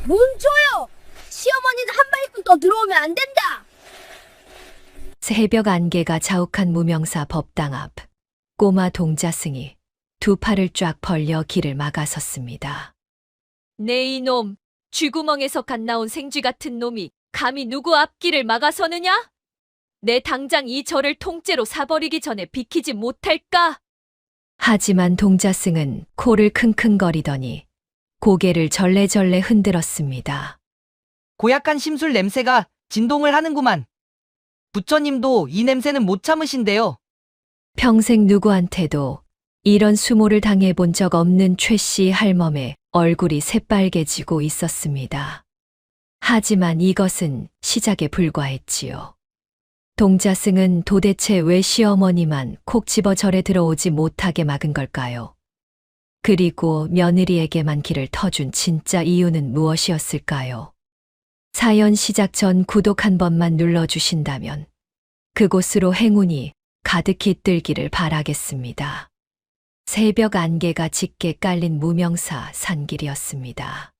멈춰요! 시어머니는 한마디뿐 더 들어오면 안 된다! 새벽 안개가 자욱한 무명사 법당 앞. 꼬마 동자승이 두 팔을 쫙 벌려 길을 막아섰습니다. 네 이놈, 쥐구멍에서 갓 나온 생쥐 같은 놈이 감히 누구 앞길을 막아서느냐? 내 당장 이 절을 통째로 사버리기 전에 비키지 못할까? 하지만 동자승은 코를 킁킁거리더니 고개를 절레절레 흔들었습니다. 고약한 심술 냄새가 진동을 하는구만. 부처님도 이 냄새는 못 참으신대요. 평생 누구한테도 이런 수모를 당해본 적 없는 최 씨 할멈의 얼굴이 새빨개지고 있었습니다. 하지만 이것은 시작에 불과했지요. 동자승은 도대체 왜 시어머니만 콕 집어 절에 들어오지 못하게 막은 걸까요? 그리고 며느리에게만 길을 터준 진짜 이유는 무엇이었을까요? 사연 시작 전 구독 한 번만 눌러주신다면 그곳으로 행운이 가득히 들기를 바라겠습니다. 새벽 안개가 짙게 깔린 무명사 산길이었습니다.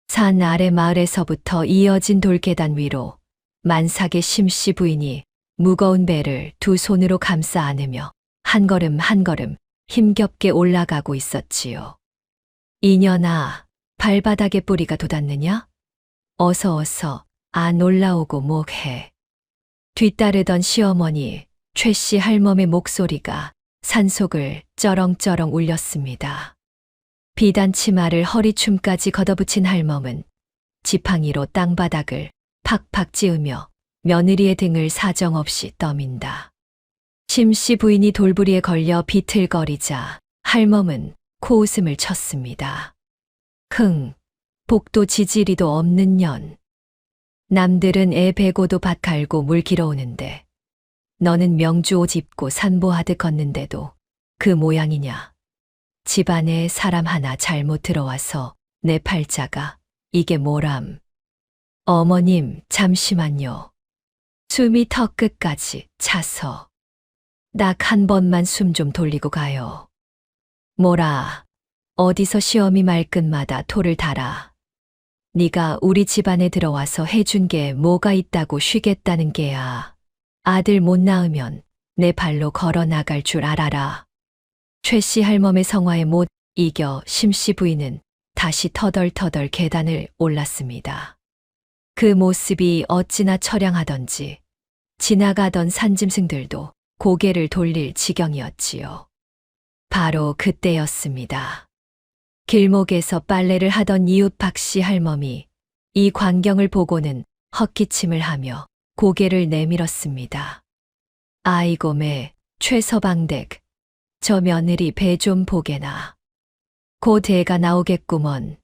산 아래 마을에서부터 이어진 돌계단 위로 만삭의 심씨 부인이 무거운 배를 두 손으로 감싸 안으며 한 걸음 한 걸음 힘겹게 올라가고 있었지요. 이년아, 발바닥에 뿌리가 돋았느냐? 어서 안 올라오고 뭐해. 뒤따르던 시어머니 최 씨 할멈의 목소리가 산속을 쩌렁쩌렁 울렸습니다. 비단 치마를 허리춤까지 걷어붙인 할멈은 지팡이로 땅바닥을 팍팍 찌으며 며느리의 등을 사정없이 떠민다. 심씨 부인이 돌부리에 걸려 비틀거리자 할멈은 코웃음을 쳤습니다. 복도 지지리도 없는 년. 남들은 애 베고도 밭 갈고 물 길어오는데 너는 명주 옷 입고 산보하듯 걷는데도 그 모양이냐. 집안에 사람 하나 잘못 들어와서 내 팔자가 이게 뭐람. 어머님 잠시만요. 숨이 턱 끝까지 차서. 딱 한 번만 숨 좀 돌리고 가요. 뭐라, 어디서 시어미 말끝마다 토를 달아. 네가 우리 집안에 들어와서 해준 게 뭐가 있다고 쉬겠다는 게야. 아들 못 낳으면 내 발로 걸어 나갈 줄 알아라. 최 씨 할멈의 성화에 못 이겨 심씨 부인은 다시 터덜터덜 계단을 올랐습니다. 그 모습이 어찌나 처량하던지 지나가던 산짐승들도 고개를 돌릴 지경이었지요. 바로 그때였습니다. 길목에서 빨래를 하던 이웃 박씨 할멈이 이 광경을 보고는 헛기침을 하며 고개를 내밀었습니다. 아이고 매, 최서방댁, 저 며느리 배 좀 보게나. 곧 애가 나오겠구먼.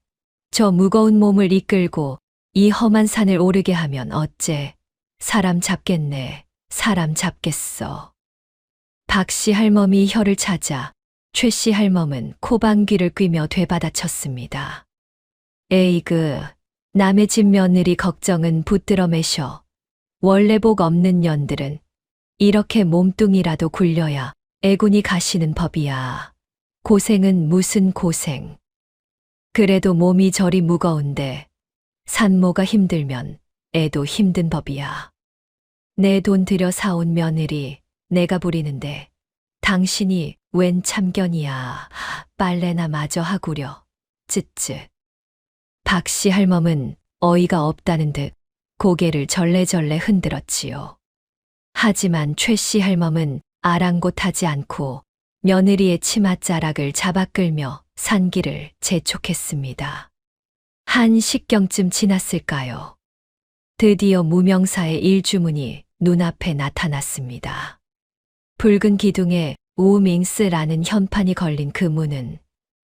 저 무거운 몸을 이끌고 이 험한 산을 오르게 하면 어째 사람 잡겠네, 사람 잡겠어. 박씨 할멈이 혀를 찾아 최씨 할멈은 코방귀를 뀌며 되받아쳤습니다. 에이그, 남의 집 며느리 걱정은 붙들어 매셔. 원래 복 없는 년들은 이렇게 몸뚱이라도 굴려야 애군이 가시는 법이야. 고생은 무슨 고생. 그래도 몸이 저리 무거운데 산모가 힘들면 애도 힘든 법이야. 내 돈 들여 사온 며느리 내가 부리는데 당신이 웬 참견이야. 빨래나 마저 하구려. 쯧쯧. 박씨 할멈은 어이가 없다는 듯 고개를 절레절레 흔들었지요. 하지만 최씨 할멈은 아랑곳하지 않고 며느리의 치맛자락을 잡아 끌며 산길을 재촉했습니다. 한 식경쯤 지났을까요? 드디어 무명사의 일주문이 눈앞에 나타났습니다. 붉은 기둥에 우밍스라는 현판이 걸린 그 문은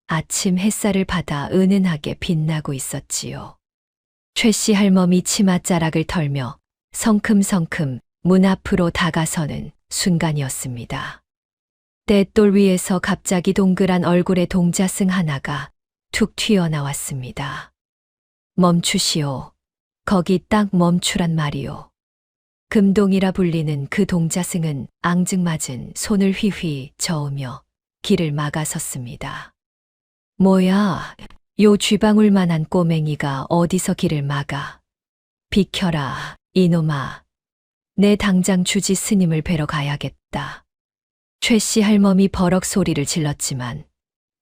아침 햇살을 받아 은은하게 빛나고 있었지요. 최씨 할멈이 치맛자락을 털며 성큼성큼 문 앞으로 다가서는 순간이었습니다. 떼돌 위에서 갑자기 동그란 얼굴의 동자승 하나가 툭 튀어나왔습니다. 멈추시오. 거기 딱 멈추란 말이오. 금동이라 불리는 그 동자승은 앙증맞은 손을 휘휘 저으며 길을 막아섰습니다. 뭐야, 요 쥐방울만한 꼬맹이가 어디서 길을 막아. 비켜라, 이놈아. 내 당장 주지 스님을 뵈러 가야겠다. 최씨 할멈이 버럭 소리를 질렀지만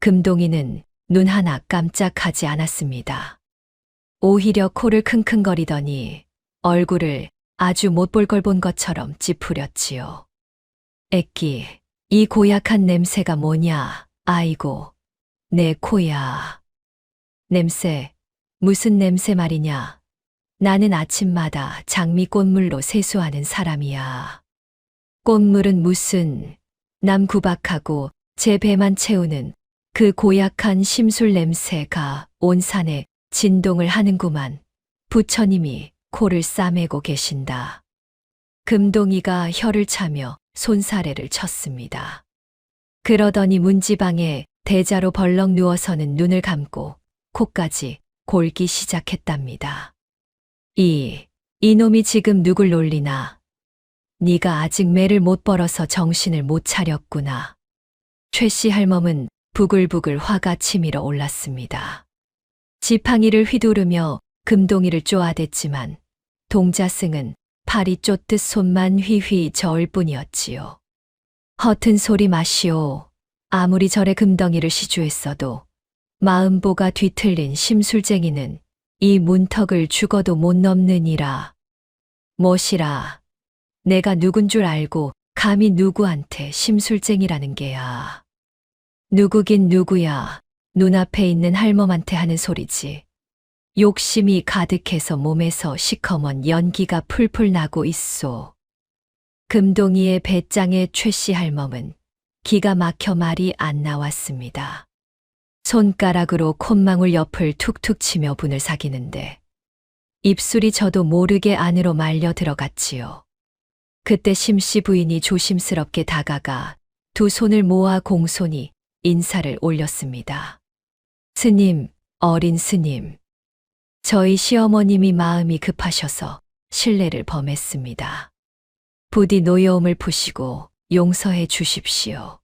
금동이는 눈 하나 깜짝하지 않았습니다. 오히려 코를 킁킁거리더니 얼굴을 아주 못 볼 걸 본 것처럼 찌푸렸지요. 애끼, 이 고약한 냄새가 뭐냐? 아이고, 내 코야. 냄새, 무슨 냄새 말이냐? 나는 아침마다 장미 꽃물로 세수하는 사람이야. 꽃물은 무슨, 남 구박하고 제 배만 채우는 그 고약한 심술 냄새가 온 산에 진동을 하는구만. 부처님이 코를 싸매고 계신다. 금동이가 혀를 차며 손사래를 쳤습니다. 그러더니 문지방에 대자로 벌렁 누워서는 눈을 감고 코까지 골기 시작했답니다. 이놈이 지금 누굴 놀리나? 네가 아직 매를 못 벌어서 정신을 못 차렸구나. 최씨 할멈은 부글부글 화가 치밀어 올랐습니다. 지팡이를 휘두르며 금동이를 쪼아댔지만 동자승은 팔이 쫓듯 손만 휘휘 저을 뿐이었지요. 허튼 소리 마시오. 아무리 절에 금덩이를 시주했어도 마음보가 뒤틀린 심술쟁이는 이 문턱을 죽어도 못 넘느니라. 뭐시라. 내가 누군 줄 알고 감히 누구한테 심술쟁이라는 게야. 누구긴 누구야. 눈앞에 있는 할멈한테 하는 소리지. 욕심이 가득해서 몸에서 시커먼 연기가 풀풀 나고 있소. 금동이의 배짱의 최씨 할멈은 기가 막혀 말이 안 나왔습니다. 손가락으로 콧망울 옆을 툭툭 치며 분을 사기는데 입술이 저도 모르게 안으로 말려 들어갔지요. 그때 심씨 부인이 조심스럽게 다가가 두 손을 모아 공손히 인사를 올렸습니다. 스님, 어린 스님. 저희 시어머님이 마음이 급하셔서 실례를 범했습니다. 부디 노여움을 푸시고 용서해 주십시오.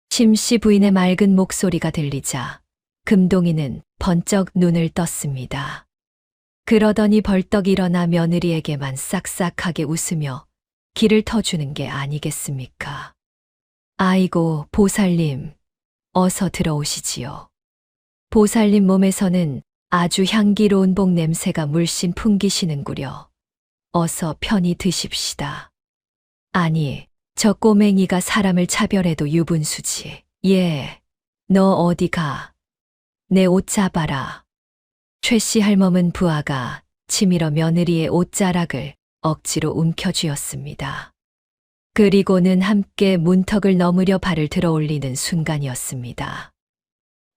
심씨 부인의 맑은 목소리가 들리자 금동이는 번쩍 눈을 떴습니다. 그러더니 벌떡 일어나 며느리에게만 싹싹하게 웃으며 길을 터주는 게 아니겠습니까? 아이고, 보살님, 어서 들어오시지요. 보살님 몸에서는 아주 향기로운 복 냄새가 물씬 풍기시는구려. 어서 편히 드십시다. 아니, 저 꼬맹이가 사람을 차별해도 유분수지. 예, 너 어디 가? 내 옷 잡아라. 최씨 할멈은 부하가 치밀어 며느리의 옷자락을 억지로 움켜쥐었습니다. 그리고는 함께 문턱을 넘으려 발을 들어 올리는 순간이었습니다.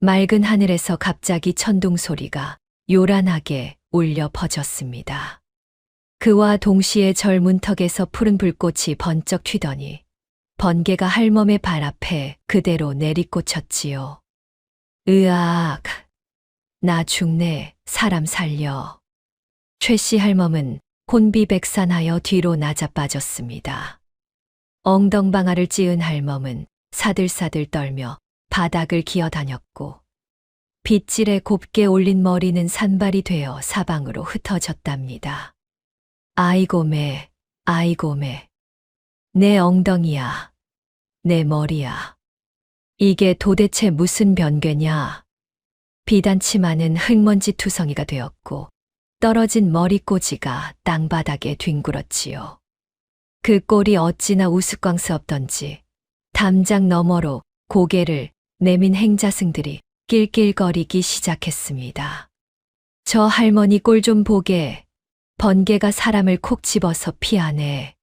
맑은 하늘에서 갑자기 천둥 소리가 요란하게 울려 퍼졌습니다. 그와 동시에 절 문턱에서 푸른 불꽃이 번쩍 튀더니 번개가 할멈의 발 앞에 그대로 내리꽂혔지요. 으악! 나 죽네, 사람 살려. 최씨 할멈은 혼비백산하여 뒤로 나자빠졌습니다. 엉덩방아를 찧은 할멈은 사들사들 떨며 바닥을 기어다녔고 빗질에 곱게 올린 머리는 산발이 되어 사방으로 흩어졌답니다. 아이고 매, 아이고 매. 내 엉덩이야, 내 머리야. 이게 도대체 무슨 변괴냐. 비단치마는 흙먼지 투성이가 되었고 떨어진 머리꼬지가 땅바닥에 뒹굴었지요. 그 꼴이 어찌나 우스꽝스럽던지 담장 너머로 고개를 내민 행자승들이 낄낄거리기 시작했습니다. 저 할머니 꼴 좀 보게. 번개가 사람을 콕 집어서 피하네.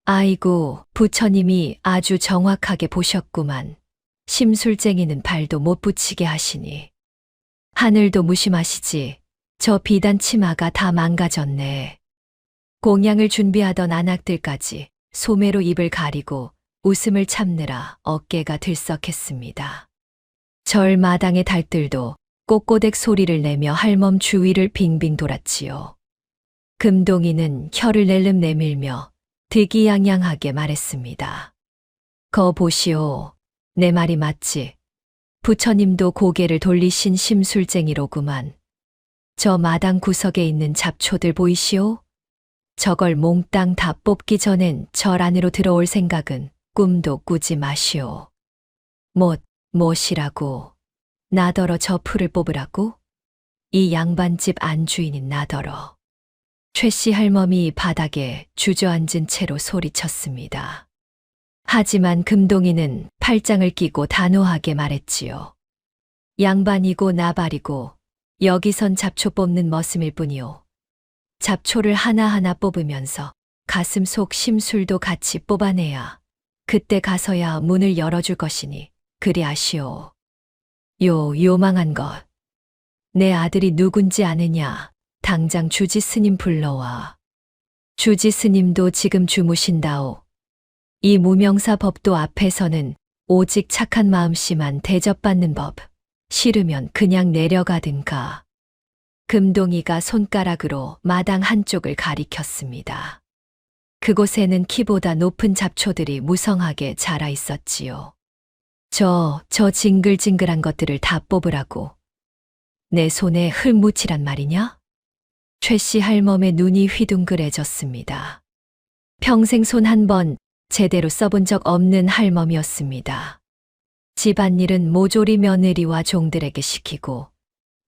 아이고, 부처님이 아주 정확하게 보셨구만. 심술쟁이는 발도 못 붙이게 하시니. 하늘도 무심하시지. 저 비단 치마가 다 망가졌네. 공양을 준비하던 안악들까지 소매로 입을 가리고 웃음을 참느라 어깨가 들썩했습니다. 절 마당의 닭들도 꼬꼬댁 소리를 내며 할멈 주위를 빙빙 돌았지요. 금동이는 혀를 낼름 내밀며 득이양양하게 말했습니다. 거 보시오. 내 말이 맞지? 부처님도 고개를 돌리신 심술쟁이로구만. 저 마당 구석에 있는 잡초들 보이시오? 저걸 몽땅 다 뽑기 전엔 절 안으로 들어올 생각은 꿈도 꾸지 마시오. 못이라고. 나더러 저 풀을 뽑으라고? 이 양반집 안주인인 나더러. 최씨 할멈이 바닥에 주저앉은 채로 소리쳤습니다. 하지만 금동이는 팔짱을 끼고 단호하게 말했지요. 양반이고 나발이고 여기선 잡초 뽑는 머슴일 뿐이오. 잡초를 하나하나 뽑으면서 가슴 속 심술도 같이 뽑아내야 그때 가서야 문을 열어줄 것이니 그리 아시오. 요망한 것. 내 아들이 누군지 아느냐? 당장 주지 스님 불러와. 주지 스님도 지금 주무신다오. 이 무명사 법도 앞에서는 오직 착한 마음씨만 대접받는 법. 싫으면 그냥 내려가든가. 금동이가 손가락으로 마당 한쪽을 가리켰습니다. 그곳에는 키보다 높은 잡초들이 무성하게 자라 있었지요. 저 징글징글한 것들을 다 뽑으라고. 내 손에 흙 묻히란 말이냐? 최씨 할멈의 눈이 휘둥그레졌습니다. 평생 손 한 번 제대로 써본 적 없는 할멈이었습니다. 집안일은 모조리 며느리와 종들에게 시키고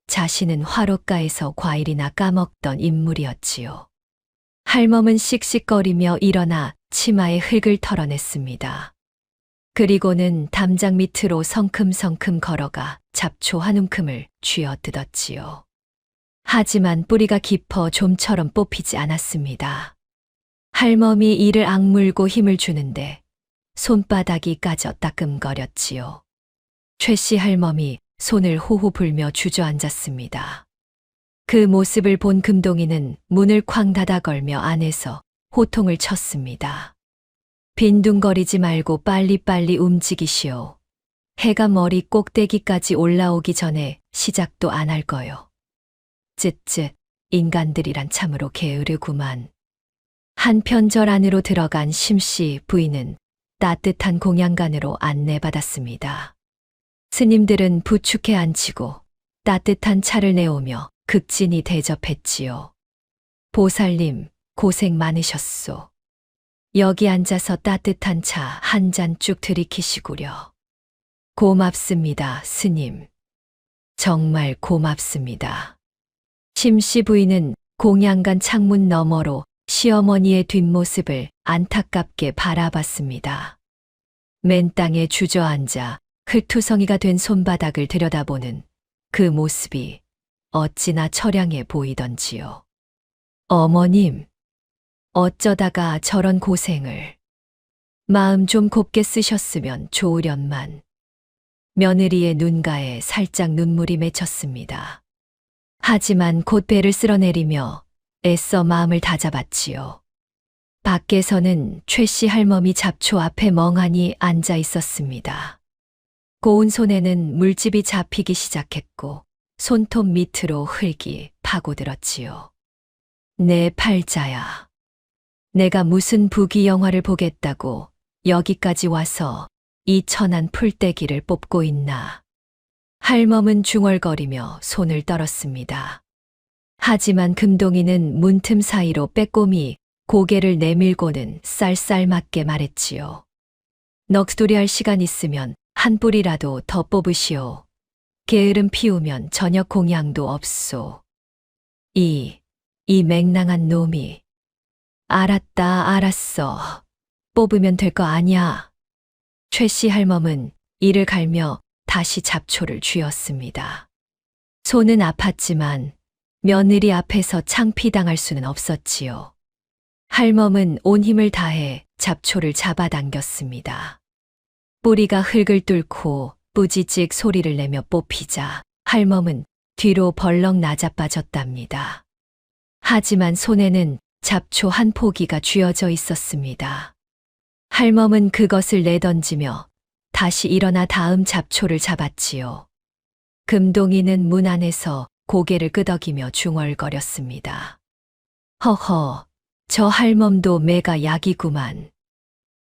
자신은 화롯가에서 과일이나 까먹던 인물이었지요. 할멈은 씩씩거리며 일어나 치마에 흙을 털어냈습니다. 그리고는 담장 밑으로 성큼성큼 걸어가 잡초 한 움큼을 쥐어 뜯었지요. 하지만 뿌리가 깊어 좀처럼 뽑히지 않았습니다. 할멈이 이를 악물고 힘을 주는데 손바닥이 까져 따끔거렸지요. 최씨 할멈이 손을 호호 불며 주저앉았습니다. 그 모습을 본 금동이는 문을 쾅 닫아 걸며 안에서 호통을 쳤습니다. 빈둥거리지 말고 빨리빨리 움직이시오. 해가 머리 꼭대기까지 올라오기 전에 시작도 안 할 거요. 쯧쯧, 인간들이란 참으로 게으르구만. 한편 절 안으로 들어간 심씨 부인은 따뜻한 공양간으로 안내받았습니다. 스님들은 부축해 앉히고 따뜻한 차를 내오며 극진히 대접했지요. 보살님, 고생 많으셨소. 여기 앉아서 따뜻한 차 한 잔 쭉 들이키시구려. 고맙습니다, 스님. 정말 고맙습니다. 심씨 부인은 공양간 창문 너머로 시어머니의 뒷모습을 안타깝게 바라봤습니다. 맨 땅에 주저앉아 흙투성이가 된 손바닥을 들여다보는 그 모습이 어찌나 처량해 보이던지요. 어머님, 어쩌다가 저런 고생을. 마음 좀 곱게 쓰셨으면 좋으련만. 며느리의 눈가에 살짝 눈물이 맺혔습니다. 하지만 곧 배를 쓸어내리며 애써 마음을 다잡았지요. 밖에서는 최씨 할멈이 잡초 앞에 멍하니 앉아 있었습니다. 고운 손에는 물집이 잡히기 시작했고 손톱 밑으로 흙이 파고들었지요. 내 팔자야. 내가 무슨 부귀 영화를 보겠다고 여기까지 와서 이 천한 풀떼기를 뽑고 있나. 할멈은 중얼거리며 손을 떨었습니다. 하지만 금동이는 문틈 사이로 빼꼼히 고개를 내밀고는 쌀쌀맞게 말했지요. 넋두리할 시간 있으면 한 뿌리라도 더 뽑으시오. 게으름 피우면 저녁 공양도 없소. 이 맹랑한 놈이. 알았다, 알았어. 뽑으면 될 거 아냐. 최씨 할멈은 이를 갈며 다시 잡초를 쥐었습니다. 손은 아팠지만 며느리 앞에서 창피당할 수는 없었지요. 할멈은 온 힘을 다해 잡초를 잡아당겼습니다. 뿌리가 흙을 뚫고 뿌지직 소리를 내며 뽑히자 할멈은 뒤로 벌렁 나자빠졌답니다. 하지만 손에는 잡초 한 포기가 쥐어져 있었습니다. 할멈은 그것을 내던지며 다시 일어나 다음 잡초를 잡았지요. 금동이는 문 안에서 고개를 끄덕이며 중얼거렸습니다. 허허, 저 할멈도 매가 약이구만.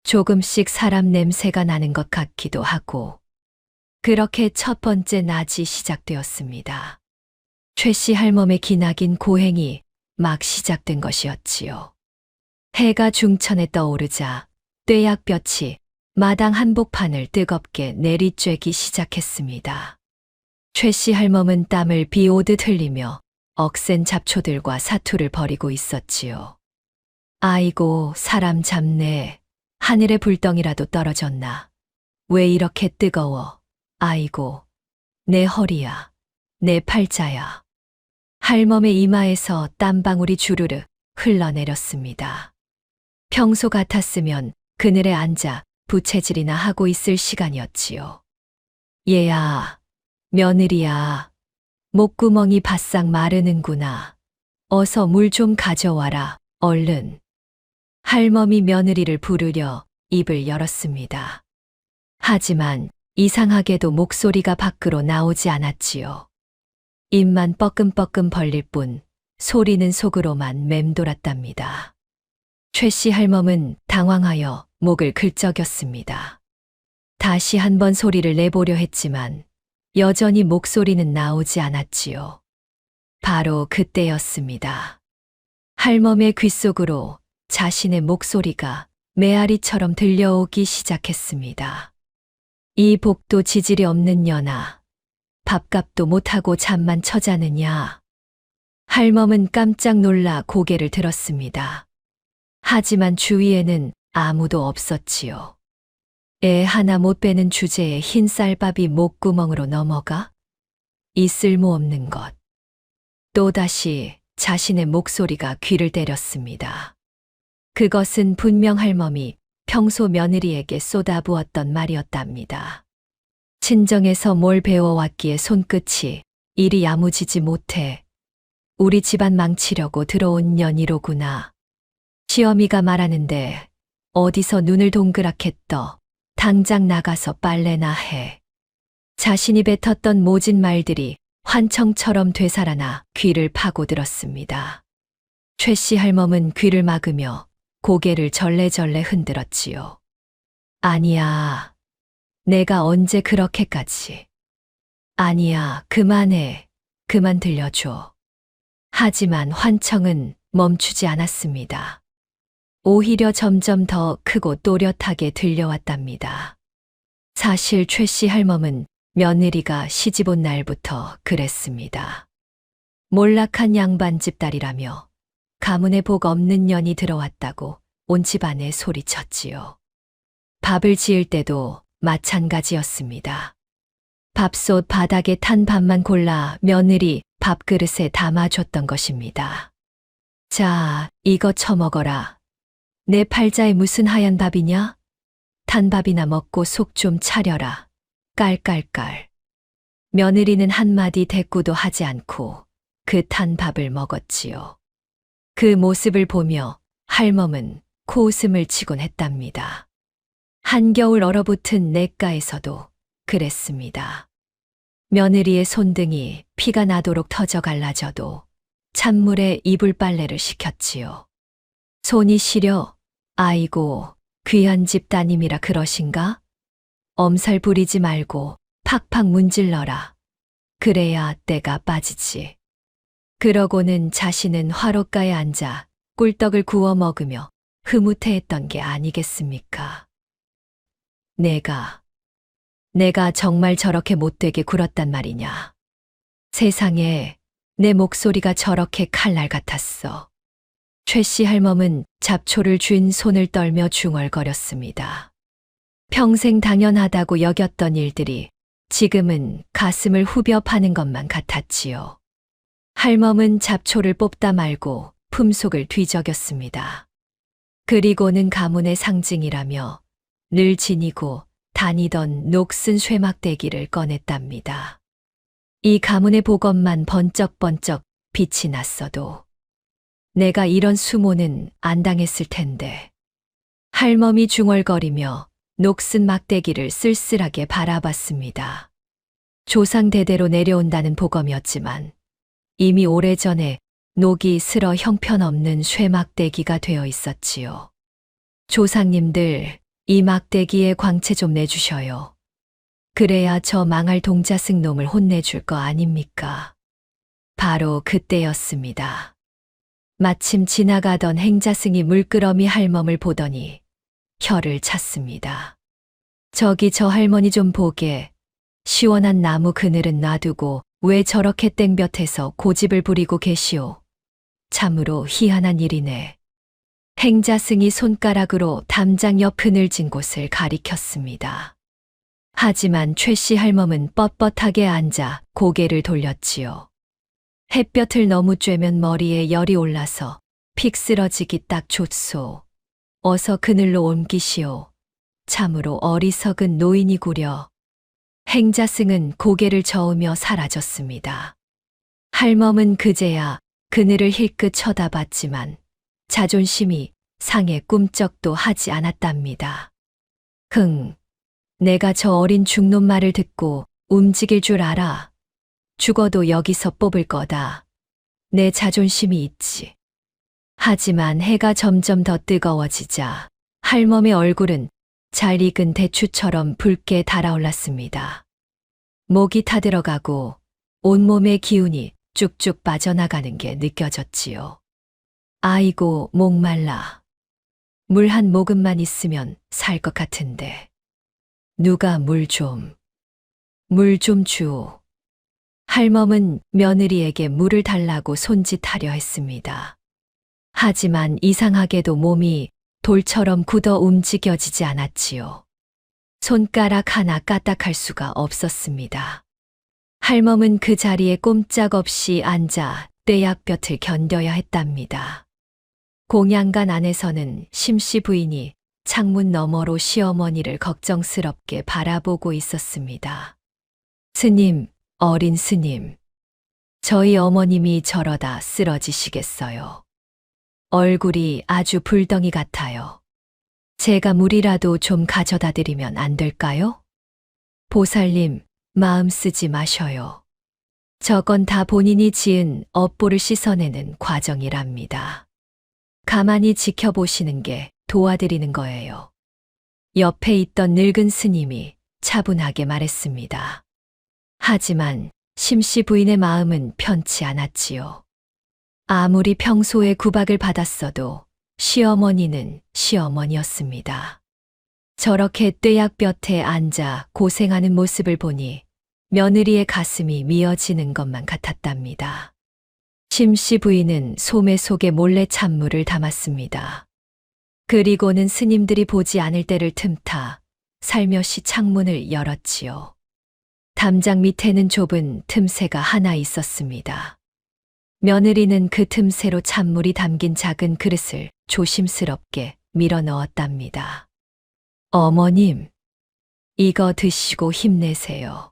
조금씩 사람 냄새가 나는 것 같기도 하고. 그렇게 첫 번째 낮이 시작되었습니다. 최 씨 할멈의 기나긴 고행이 막 시작된 것이었지요. 해가 중천에 떠오르자 떼약볕이 마당 한복판을 뜨겁게 내리쬐기 시작했습니다. 최 씨 할멈은 땀을 비 오듯 흘리며 억센 잡초들과 사투를 벌이고 있었지요. 아이고, 사람 잡네. 하늘에 불덩이라도 떨어졌나. 왜 이렇게 뜨거워. 아이고, 내 허리야. 내 팔자야. 할멈의 이마에서 땀방울이 주르르 흘러내렸습니다. 평소 같았으면 그늘에 앉아 부채질이나 하고 있을 시간이었지요. 얘야, 며느리야. 목구멍이 바싹 마르는구나. 어서 물 좀 가져와라, 얼른. 할멈이 며느리를 부르려 입을 열었습니다. 하지만 이상하게도 목소리가 밖으로 나오지 않았지요. 입만 뻐끔뻐끔 벌릴 뿐 소리는 속으로만 맴돌았답니다. 최 씨 할멈은 당황하여 목을 긁적였습니다. 다시 한번 소리를 내보려 했지만 여전히 목소리는 나오지 않았지요. 바로 그때였습니다. 할멈의 귓속으로 자신의 목소리가 메아리처럼 들려오기 시작했습니다. 이 복도 지질이 없는 년아, 밥값도 못하고 잠만 처자느냐. 할멈은 깜짝 놀라 고개를 들었습니다. 하지만 주위에는 아무도 없었지요. 애 하나 못 빼는 주제에 흰 쌀밥이 목구멍으로 넘어가? 이 쓸모없는 것. 또다시 자신의 목소리가 귀를 때렸습니다. 그것은 분명 할멈이 평소 며느리에게 쏟아부었던 말이었답니다. 친정에서 뭘 배워왔기에 손끝이 이리 야무지지 못해. 우리 집안 망치려고 들어온 년이로구나. 시어미가 말하는데 어디서 눈을 동그랗게 떠. 당장 나가서 빨래나 해. 자신이 뱉었던 모진 말들이 환청처럼 되살아나 귀를 파고들었습니다. 최 씨 할멈은 귀를 막으며 고개를 절레절레 흔들었지요. 아니야. 내가 언제 그렇게까지. 아니야, 그만해. 그만 들려줘. 하지만 환청은 멈추지 않았습니다. 오히려 점점 더 크고 또렷하게 들려왔답니다. 사실 최 씨 할멈은 며느리가 시집 온 날부터 그랬습니다. 몰락한 양반집 딸이라며 가문에 복 없는 년이 들어왔다고 온 집안에 소리쳤지요. 밥을 지을 때도 마찬가지였습니다. 밥솥 바닥에 탄 밥만 골라 며느리 밥그릇에 담아줬던 것입니다. 자, 이거 처먹어라. 내 팔자에 무슨 하얀 밥이냐? 탄 밥이나 먹고 속 좀 차려라. 깔깔깔. 며느리는 한마디 대꾸도 하지 않고 그 탄 밥을 먹었지요. 그 모습을 보며 할멈은 코웃음을 치곤 했답니다. 한겨울 얼어붙은 냇가에서도 그랬습니다. 며느리의 손등이 피가 나도록 터져 갈라져도 찬물에 이불 빨래를 시켰지요. 손이 시려? 아이고, 귀한 집 따님이라 그러신가? 엄살 부리지 말고 팍팍 문질러라. 그래야 때가 빠지지. 그러고는 자신은 화롯가에 앉아 꿀떡을 구워 먹으며 흐뭇해했던 게 아니겠습니까? 내가 정말 저렇게 못되게 굴었단 말이냐. 세상에 내 목소리가 저렇게 칼날 같았어. 최 씨 할멈은 잡초를 쥔 손을 떨며 중얼거렸습니다. 평생 당연하다고 여겼던 일들이 지금은 가슴을 후벼 파는 것만 같았지요. 할멈은 잡초를 뽑다 말고 품속을 뒤적였습니다. 그리고는 가문의 상징이라며 늘 지니고 다니던 녹슨 쇠막대기를 꺼냈답니다. 이 가문의 복업만 번쩍번쩍 빛이 났어도 내가 이런 수모는 안 당했을 텐데. 할멈이 중얼거리며 녹슨 막대기를 쓸쓸하게 바라봤습니다. 조상 대대로 내려온다는 복엄이었지만 이미 오래전에 녹이 슬어 형편없는 쇠막대기가 되어 있었지요. 조상님들, 이 막대기에 광채 좀 내주셔요. 그래야 저 망할 동자승 놈을 혼내줄 거 아닙니까? 바로 그때였습니다. 마침 지나가던 행자승이 물끄러미 할멈을 보더니 혀를 찼습니다. 저기 저 할머니 좀 보게. 시원한 나무 그늘은 놔두고 왜 저렇게 땡볕에서 고집을 부리고 계시오. 참으로 희한한 일이네. 행자승이 손가락으로 담장 옆 그늘진 곳을 가리켰습니다. 하지만 최씨 할멈은 뻣뻣하게 앉아 고개를 돌렸지요. 햇볕을 너무 쬐면 머리에 열이 올라서 픽 쓰러지기 딱 좋소. 어서 그늘로 옮기시오. 참으로 어리석은 노인이구려. 행자승은 고개를 저으며 사라졌습니다. 할멈은 그제야 그늘을 힐끗 쳐다봤지만 자존심이 상해 꿈쩍도 하지 않았답니다. 내가 저 어린 중놈 말을 듣고 움직일 줄 알아. 죽어도 여기서 뽑을 거다. 내 자존심이 있지. 하지만 해가 점점 더 뜨거워지자 할멈의 얼굴은 잘 익은 대추처럼 붉게 달아올랐습니다. 목이 타들어가고 온몸의 기운이 쭉쭉 빠져나가는 게 느껴졌지요. 아이고, 목말라. 물 한 모금만 있으면 살 것 같은데. 누가 물 좀 주오. 할멈은 며느리에게 물을 달라고 손짓하려 했습니다. 하지만 이상하게도 몸이 돌처럼 굳어 움직여지지 않았지요. 손가락 하나 까딱할 수가 없었습니다. 할멈은 그 자리에 꼼짝없이 앉아 떼약볕을 견뎌야 했답니다. 공양간 안에서는 심씨 부인이 창문 너머로 시어머니를 걱정스럽게 바라보고 있었습니다. 스님, 어린 스님. 저희 어머님이 저러다 쓰러지시겠어요. 얼굴이 아주 불덩이 같아요. 제가 물이라도 좀 가져다 드리면 안 될까요? 보살님, 마음 쓰지 마셔요. 저건 다 본인이 지은 업보를 씻어내는 과정이랍니다. 가만히 지켜보시는 게 도와드리는 거예요. 옆에 있던 늙은 스님이 차분하게 말했습니다. 하지만 심씨 부인의 마음은 편치 않았지요. 아무리 평소에 구박을 받았어도 시어머니는 시어머니였습니다. 저렇게 떼약볕에 앉아 고생하는 모습을 보니 며느리의 가슴이 미어지는 것만 같았답니다. 심씨 부인은 소매 속에 몰래 찬물을 담았습니다. 그리고는 스님들이 보지 않을 때를 틈타 살며시 창문을 열었지요. 담장 밑에는 좁은 틈새가 하나 있었습니다. 며느리는 그 틈새로 찬물이 담긴 작은 그릇을 조심스럽게 밀어 넣었답니다. 어머님, 이거 드시고 힘내세요.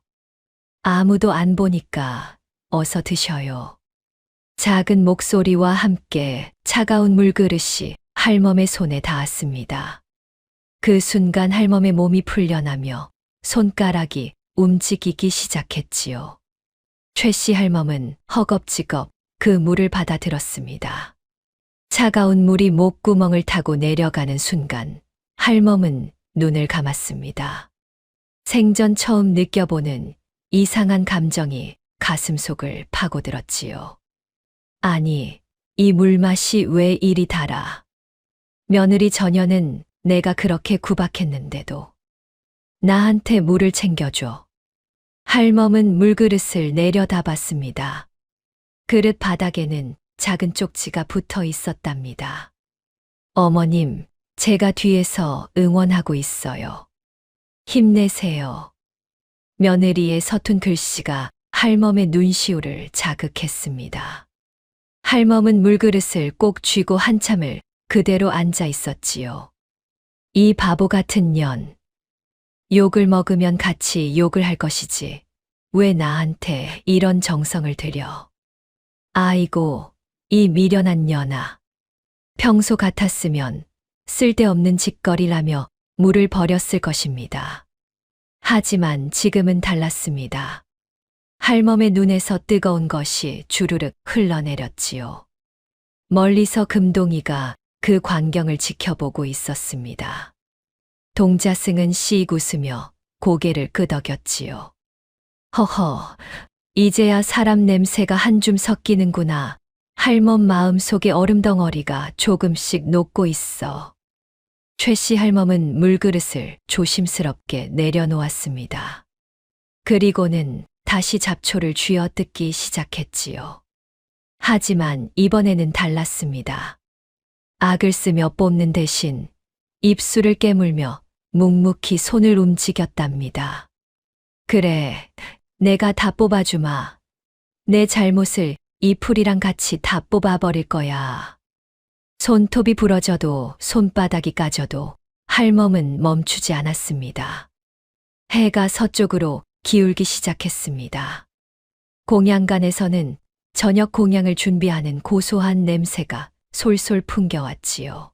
아무도 안 보니까 어서 드셔요. 작은 목소리와 함께 차가운 물그릇이 할멈의 손에 닿았습니다. 그 순간 할멈의 몸이 풀려나며 손가락이 움직이기 시작했지요. 최씨 할멈은 허겁지겁 그 물을 받아들었습니다. 차가운 물이 목구멍을 타고 내려가는 순간 할멈은 눈을 감았습니다. 생전 처음 느껴보는 이상한 감정이 가슴속을 파고들었지요. 아니, 이 물맛이 왜 이리 달아? 며느리 전혀는 내가 그렇게 구박했는데도 나한테 물을 챙겨줘. 할멈은 물그릇을 내려다봤습니다. 그릇 바닥에는 작은 쪽지가 붙어 있었답니다. 어머님, 제가 뒤에서 응원하고 있어요. 힘내세요. 며느리의 서툰 글씨가 할멈의 눈시울을 자극했습니다. 할멈은 물그릇을 꼭 쥐고 한참을 그대로 앉아 있었지요. 이 바보 같은 년. 욕을 먹으면 같이 욕을 할 것이지. 왜 나한테 이런 정성을 들여. 아이고, 이 미련한 년아. 평소 같았으면 쓸데없는 짓거리라며 물을 버렸을 것입니다. 하지만 지금은 달랐습니다. 할멈의 눈에서 뜨거운 것이 주르륵 흘러내렸지요. 멀리서 금동이가 그 광경을 지켜보고 있었습니다. 동자승은 씩 웃으며 고개를 끄덕였지요. 허허, 이제야 사람 냄새가 한 줌 섞이는구나. 할멈 마음속에 얼음덩어리가 조금씩 녹고 있어. 최 씨 할멈은 물그릇을 조심스럽게 내려놓았습니다. 그리고는 다시 잡초를 쥐어 뜯기 시작했지요. 하지만 이번에는 달랐습니다. 악을 쓰며 뽑는 대신 입술을 깨물며 묵묵히 손을 움직였답니다. 그래, 내가 다 뽑아주마. 내 잘못을 이 풀이랑 같이 다 뽑아버릴 거야. 손톱이 부러져도 손바닥이 까져도 할멈은 멈추지 않았습니다. 해가 서쪽으로 기울기 시작했습니다. 공양간에서는 저녁 공양을 준비하는 고소한 냄새가 솔솔 풍겨왔지요.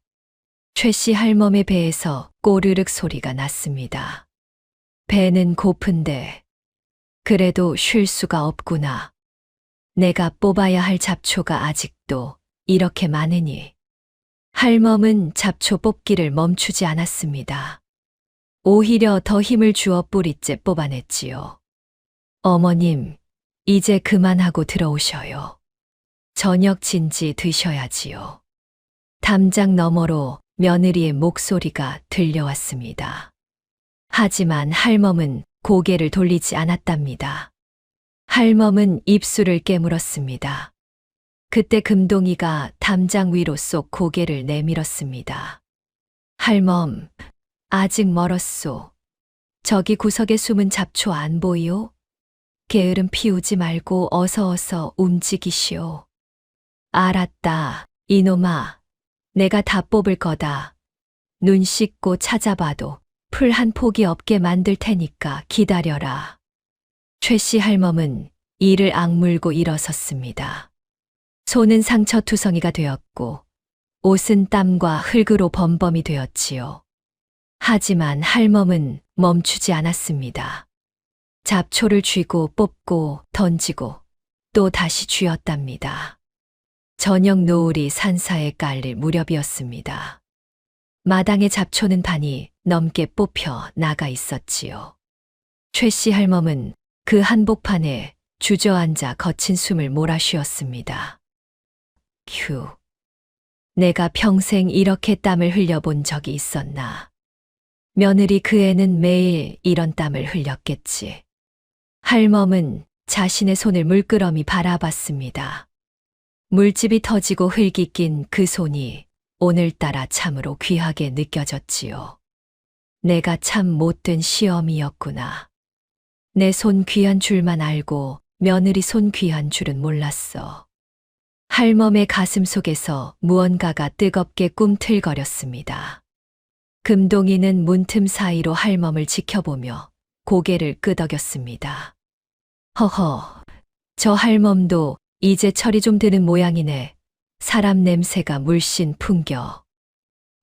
최 씨 할멈의 배에서 꼬르륵 소리가 났습니다. 배는 고픈데 그래도 쉴 수가 없구나. 내가 뽑아야 할 잡초가 아직도 이렇게 많으니. 할멈은 잡초 뽑기를 멈추지 않았습니다. 오히려 더 힘을 주어 뿌리째 뽑아냈지요. 어머님, 이제 그만하고 들어오셔요. 저녁 진지 드셔야지요. 담장 너머로 며느리의 목소리가 들려왔습니다. 하지만 할멈은 고개를 돌리지 않았답니다. 할멈은 입술을 깨물었습니다. 그때 금동이가 담장 위로 쏙 고개를 내밀었습니다. 할멈, 아직 멀었소. 저기 구석에 숨은 잡초 안 보이오? 게으름 피우지 말고 어서 움직이시오. 알았다, 이놈아. 내가 다 뽑을 거다. 눈 씻고 찾아봐도 풀 한 폭이 없게 만들 테니까 기다려라. 최 씨 할멈은 이를 악물고 일어섰습니다. 손은 상처투성이가 되었고 옷은 땀과 흙으로 범범이 되었지요. 하지만 할멈은 멈추지 않았습니다. 잡초를 쥐고 뽑고 던지고 또 다시 쥐었답니다. 저녁 노을이 산사에 깔릴 무렵이었습니다. 마당의 잡초는 반이 넘게 뽑혀 나가 있었지요. 최 씨 할멈은 그 한복판에 주저앉아 거친 숨을 몰아쉬었습니다. 휴, 내가 평생 이렇게 땀을 흘려본 적이 있었나. 며느리 그 애는 매일 이런 땀을 흘렸겠지. 할멈은 자신의 손을 물끄러미 바라봤습니다. 물집이 터지고 흙이 낀 그 손이 오늘따라 참으로 귀하게 느껴졌지요. 내가 참 못된 시어미였구나. 내 손 귀한 줄만 알고 며느리 손 귀한 줄은 몰랐어. 할멈의 가슴 속에서 무언가가 뜨겁게 꿈틀거렸습니다. 금동이는 문틈 사이로 할멈을 지켜보며 고개를 끄덕였습니다. 허허, 저 할멈도 이제 철이 좀 드는 모양이네. 사람 냄새가 물씬 풍겨.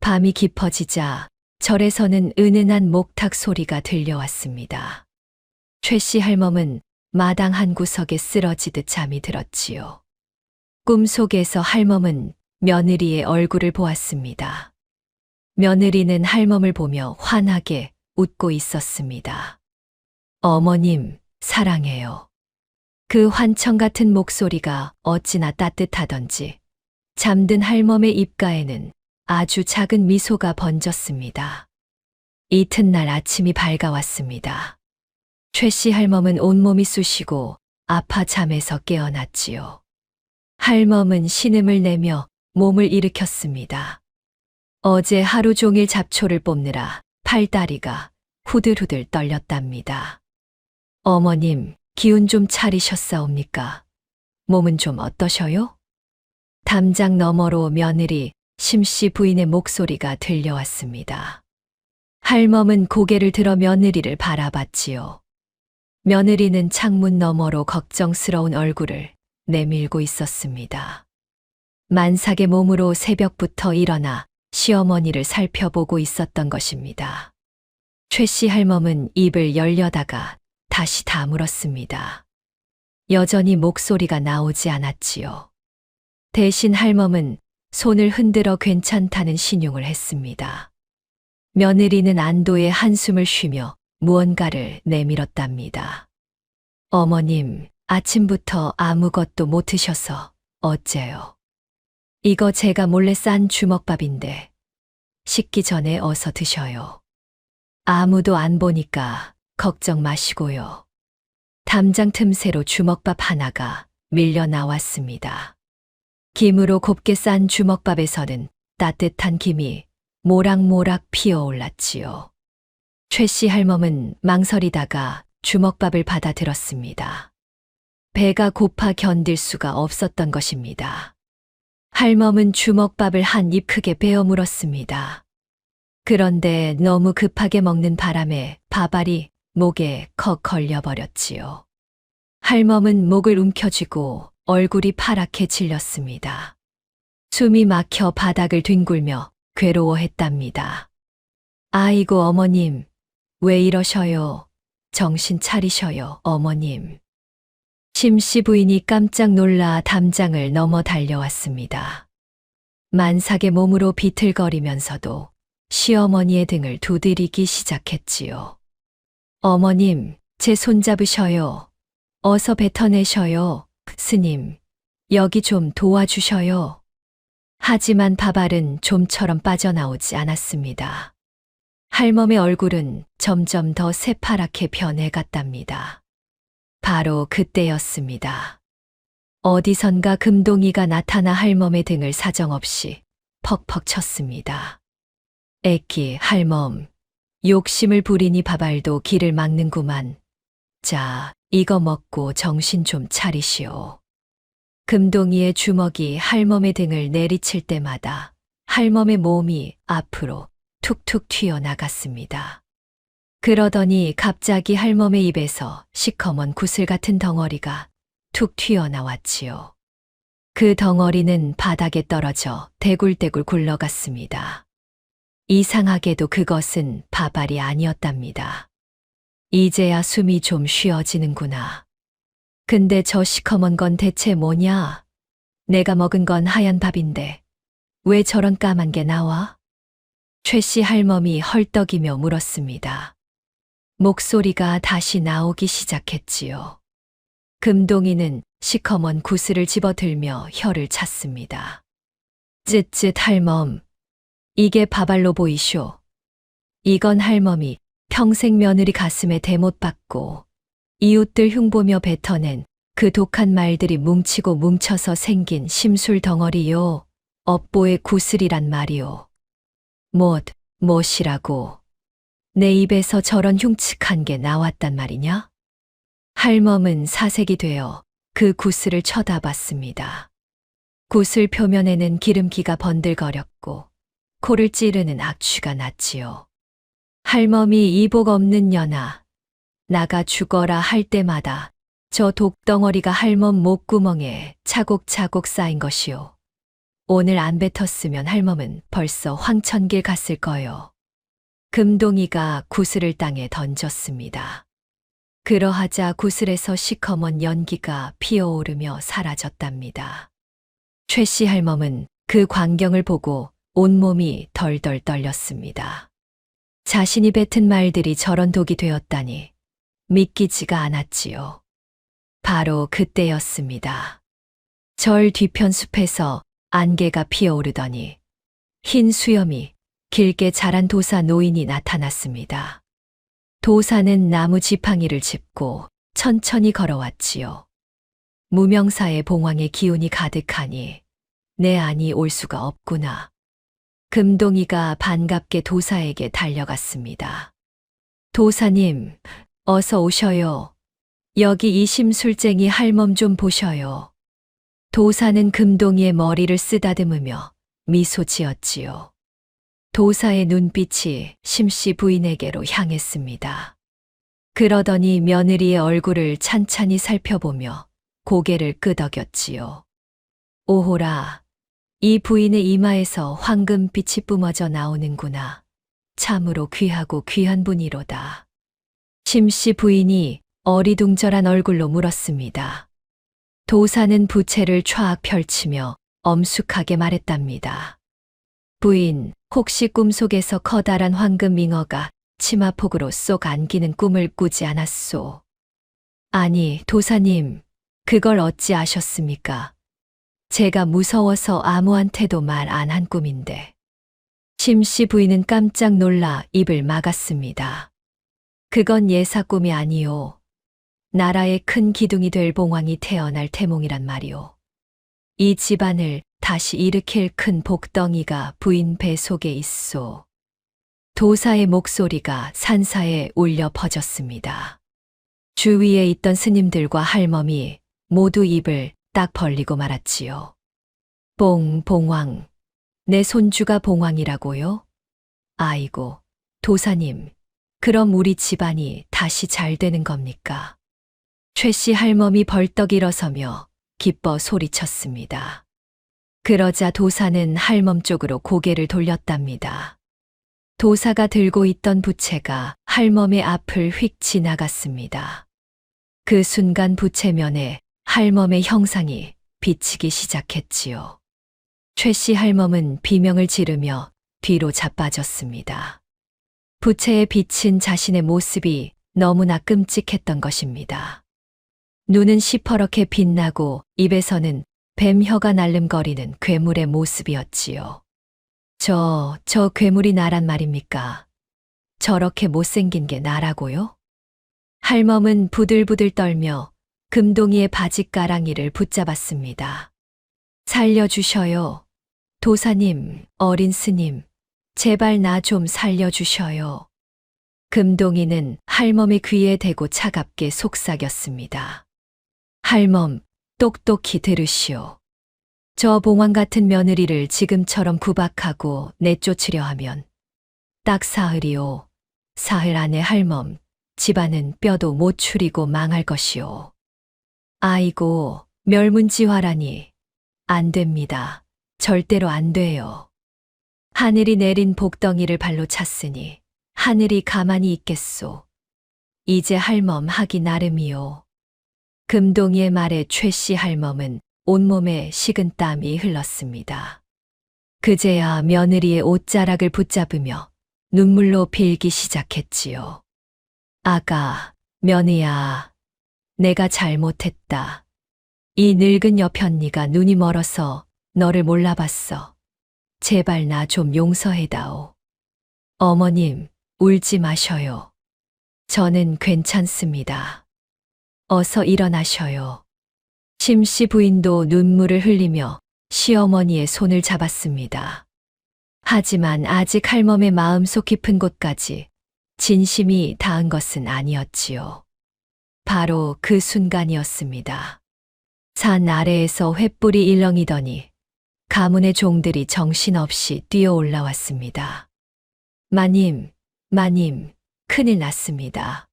밤이 깊어지자 절에서는 은은한 목탁 소리가 들려왔습니다. 최 씨 할멈은 마당 한 구석에 쓰러지듯 잠이 들었지요. 꿈속에서 할멈은 며느리의 얼굴을 보았습니다. 며느리는 할멈을 보며 환하게 웃고 있었습니다. 어머님, 사랑해요. 그 환청 같은 목소리가 어찌나 따뜻하던지 잠든 할멈의 입가에는 아주 작은 미소가 번졌습니다. 이튿날 아침이 밝아왔습니다. 최 씨 할멈은 온몸이 쑤시고 아파 잠에서 깨어났지요. 할멈은 신음을 내며 몸을 일으켰습니다. 어제 하루 종일 잡초를 뽑느라 팔다리가 후들후들 떨렸답니다. 어머님, 기운 좀 차리셨사옵니까? 몸은 좀 어떠셔요? 담장 너머로 며느리 심씨 부인의 목소리가 들려왔습니다. 할멈은 고개를 들어 며느리를 바라봤지요. 며느리는 창문 너머로 걱정스러운 얼굴을 내밀고 있었습니다. 만삭의 몸으로 새벽부터 일어나 시어머니를 살펴보고 있었던 것입니다. 최 씨 할멈은 입을 열려다가 다시 다물었습니다. 여전히 목소리가 나오지 않았지요. 대신 할멈은 손을 흔들어 괜찮다는 신용을 했습니다. 며느리는 안도의 한숨을 쉬며 무언가를 내밀었답니다. 어머님, 아침부터 아무것도 못 드셔서 어째요? 이거 제가 몰래 싼 주먹밥인데 식기 전에 어서 드셔요. 아무도 안 보니까 걱정 마시고요. 담장 틈새로 주먹밥 하나가 밀려 나왔습니다. 김으로 곱게 싼 주먹밥에서는 따뜻한 김이 모락모락 피어올랐지요. 최 씨 할멈은 망설이다가 주먹밥을 받아들었습니다. 배가 고파 견딜 수가 없었던 것입니다. 할멈은 주먹밥을 한 입 크게 베어 물었습니다. 그런데 너무 급하게 먹는 바람에 밥알이 목에 컥 걸려버렸지요. 할멈은 목을 움켜쥐고 얼굴이 파랗게 질렸습니다. 숨이 막혀 바닥을 뒹굴며 괴로워했답니다. 아이고 어머님, 왜 이러셔요? 정신 차리셔요, 어머님. 심씨 부인이 깜짝 놀라 담장을 넘어 달려왔습니다. 만삭의 몸으로 비틀거리면서도 시어머니의 등을 두드리기 시작했지요. 어머님, 제 손 잡으셔요. 어서 뱉어내셔요. 스님, 여기 좀 도와주셔요. 하지만 밥알은 좀처럼 빠져나오지 않았습니다. 할멈의 얼굴은 점점 더 새파랗게 변해갔답니다. 바로 그때였습니다. 어디선가 금동이가 나타나 할멈의 등을 사정없이 퍽퍽 쳤습니다. 애끼 할멈, 욕심을 부리니 밥알도 길을 막는구만. 자, 이거 먹고 정신 좀 차리시오. 금동이의 주먹이 할멈의 등을 내리칠 때마다 할멈의 몸이 앞으로 툭툭 튀어나갔습니다. 그러더니 갑자기 할멈의 입에서 시커먼 구슬 같은 덩어리가 툭 튀어나왔지요. 그 덩어리는 바닥에 떨어져 대굴대굴 굴러갔습니다. 이상하게도 그것은 밥알이 아니었답니다. 이제야 숨이 좀 쉬어지는구나. 근데 저 시커먼 건 대체 뭐냐? 내가 먹은 건 하얀 밥인데 왜 저런 까만 게 나와? 최 씨 할멈이 헐떡이며 물었습니다. 목소리가 다시 나오기 시작했지요. 금동이는 시커먼 구슬을 집어들며 혀를 찼습니다. 쯧쯧 할멈, 이게 밥알로 보이쇼. 이건 할멈이 평생 며느리 가슴에 대못 박고 이웃들 흉보며 뱉어낸 그 독한 말들이 뭉치고 뭉쳐서 생긴 심술 덩어리요. 업보의 구슬이란 말이요. 못이라고. 내 입에서 저런 흉측한 게 나왔단 말이냐? 할멈은 사색이 되어 그 구슬을 쳐다봤습니다. 구슬 표면에는 기름기가 번들거렸고 코를 찌르는 악취가 났지요. 할멈이 이복 없는 년아, 나가 죽어라 할 때마다 저 독덩어리가 할멈 목구멍에 차곡차곡 쌓인 것이요. 오늘 안 뱉었으면 할멈은 벌써 황천길 갔을 거요. 금동이가 구슬을 땅에 던졌습니다. 그러하자 구슬에서 시커먼 연기가 피어오르며 사라졌답니다. 최 씨 할멈은 그 광경을 보고 온몸이 덜덜 떨렸습니다. 자신이 뱉은 말들이 저런 독이 되었다니 믿기지가 않았지요. 바로 그때였습니다. 절 뒤편 숲에서 안개가 피어오르더니 흰 수염이 길게 자란 도사 노인이 나타났습니다. 도사는 나무 지팡이를 짚고 천천히 걸어왔지요. 무명사의 봉황의 기운이 가득하니 내 안이 올 수가 없구나. 금동이가 반갑게 도사에게 달려갔습니다. 도사님, 어서 오셔요. 여기 이 심술쟁이 할멈 좀 보셔요. 도사는 금동이의 머리를 쓰다듬으며 미소 지었지요. 도사의 눈빛이 심씨 부인에게로 향했습니다. 그러더니 며느리의 얼굴을 찬찬히 살펴보며 고개를 끄덕였지요. 오호라, 이 부인의 이마에서 황금빛이 뿜어져 나오는구나. 참으로 귀하고 귀한 분이로다. 심씨 부인이 어리둥절한 얼굴로 물었습니다. 도사는 부채를 촤악 펼치며 엄숙하게 말했답니다. 부인, 혹시 꿈속에서 커다란 황금 잉어가 치마폭으로 쏙 안기는 꿈을 꾸지 않았소. 아니, 도사님, 그걸 어찌 아셨습니까? 제가 무서워서 아무한테도 말 안 한 꿈인데. 심씨 부인은 깜짝 놀라 입을 막았습니다. 그건 예사 꿈이 아니오. 나라의 큰 기둥이 될 봉황이 태어날 태몽이란 말이오. 이 집안을 다시 일으킬 큰 복덩이가 부인 배 속에 있소. 도사의 목소리가 산사에 울려 퍼졌습니다. 주위에 있던 스님들과 할멈이 모두 입을 딱 벌리고 말았지요. 봉황. 내 손주가 봉황이라고요? 아이고, 도사님, 그럼 우리 집안이 다시 잘 되는 겁니까? 최씨 할멈이 벌떡 일어서며 기뻐 소리쳤습니다. 그러자 도사는 할멈 쪽으로 고개를 돌렸답니다. 도사가 들고 있던 부채가 할멈의 앞을 휙 지나갔습니다. 그 순간 부채면에 할멈의 형상이 비치기 시작했지요. 최씨 할멈은 비명을 지르며 뒤로 자빠졌습니다. 부채에 비친 자신의 모습이 너무나 끔찍했던 것입니다. 눈은 시퍼렇게 빛나고 입에서는 뱀혀가 날름거리는 괴물의 모습이었지요. 저 괴물이 나란 말입니까? 저렇게 못생긴 게 나라고요? 할멈은 부들부들 떨며 금동이의 바짓가랑이를 붙잡았습니다. 살려주셔요. 도사님, 어린 스님, 제발 나 좀 살려주셔요. 금동이는 할멈의 귀에 대고 차갑게 속삭였습니다. 할멈, 똑똑히 들으시오. 저 봉황 같은 며느리를 지금처럼 구박하고 내쫓으려 하면 딱 사흘이오. 사흘 안에 할멈, 집안은 뼈도 못 추리고 망할 것이오. 아이고, 멸문지화라니. 안 됩니다. 절대로 안 돼요. 하늘이 내린 복덩이를 발로 찼으니 하늘이 가만히 있겠소. 이제 할멈 하기 나름이요. 금동이의 말에 최씨 할멈은 온몸에 식은 땀이 흘렀습니다. 그제야 며느리의 옷자락을 붙잡으며 눈물로 빌기 시작했지요. 아가, 며느야, 내가 잘못했다. 이 늙은 여편니가 눈이 멀어서 너를 몰라봤어. 제발 나 좀 용서해다오. 어머님, 울지 마셔요. 저는 괜찮습니다. 어서 일어나셔요. 심씨 부인도 눈물을 흘리며 시어머니의 손을 잡았습니다. 하지만 아직 할멈의 마음속 깊은 곳까지 진심이 닿은 것은 아니었지요. 바로 그 순간이었습니다. 산 아래에서 횃불이 일렁이더니 가문의 종들이 정신없이 뛰어 올라왔습니다. 마님, 큰일 났습니다.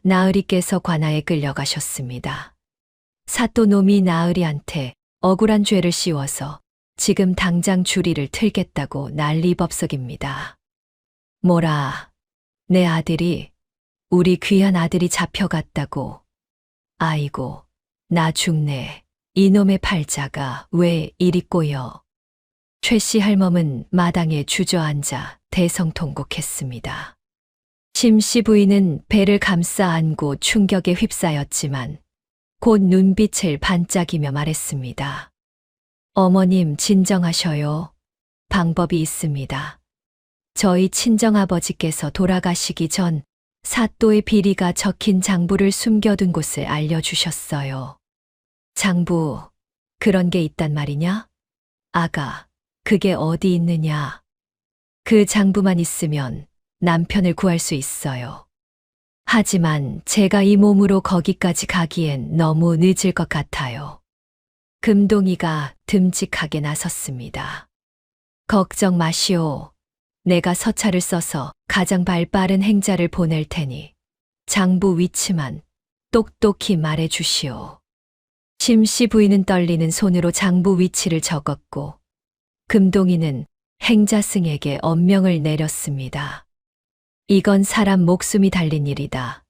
나으리께서 관아에 끌려가셨습니다. 사또놈이 나으리한테 억울한 죄를 씌워서 지금 당장 주리를 틀겠다고 난리법석입니다. 뭐라, 내 아들이, 우리 귀한 아들이 잡혀갔다고. 아이고, 나 죽네. 이놈의 팔자가 왜 이리 꼬여. 최씨 할멈은 마당에 주저앉아 대성통곡했습니다. 심씨 부인은 배를 감싸 안고 충격에 휩싸였지만 곧 눈빛을 반짝이며 말했습니다. 어머님 진정하셔요. 방법이 있습니다. 저희 친정아버지께서 돌아가시기 전 사또의 비리가 적힌 장부를 숨겨둔 곳을 알려주셨어요. 장부, 그런 게 있단 말이냐? 아가, 그게 어디 있느냐? 그 장부만 있으면 남편을 구할 수 있어요. 하지만 제가 이 몸으로 거기까지 가기엔 너무 늦을 것 같아요. 금동이가 듬직하게 나섰습니다. 걱정 마시오. 내가 서찰을 써서 가장 발빠른 행자를 보낼 테니 장부 위치만 똑똑히 말해 주시오. 심씨 부인은 떨리는 손으로 장부 위치를 적었고 금동이는 행자승에게 엄명을 내렸습니다. 이건 사람 목숨이 달린 일이다.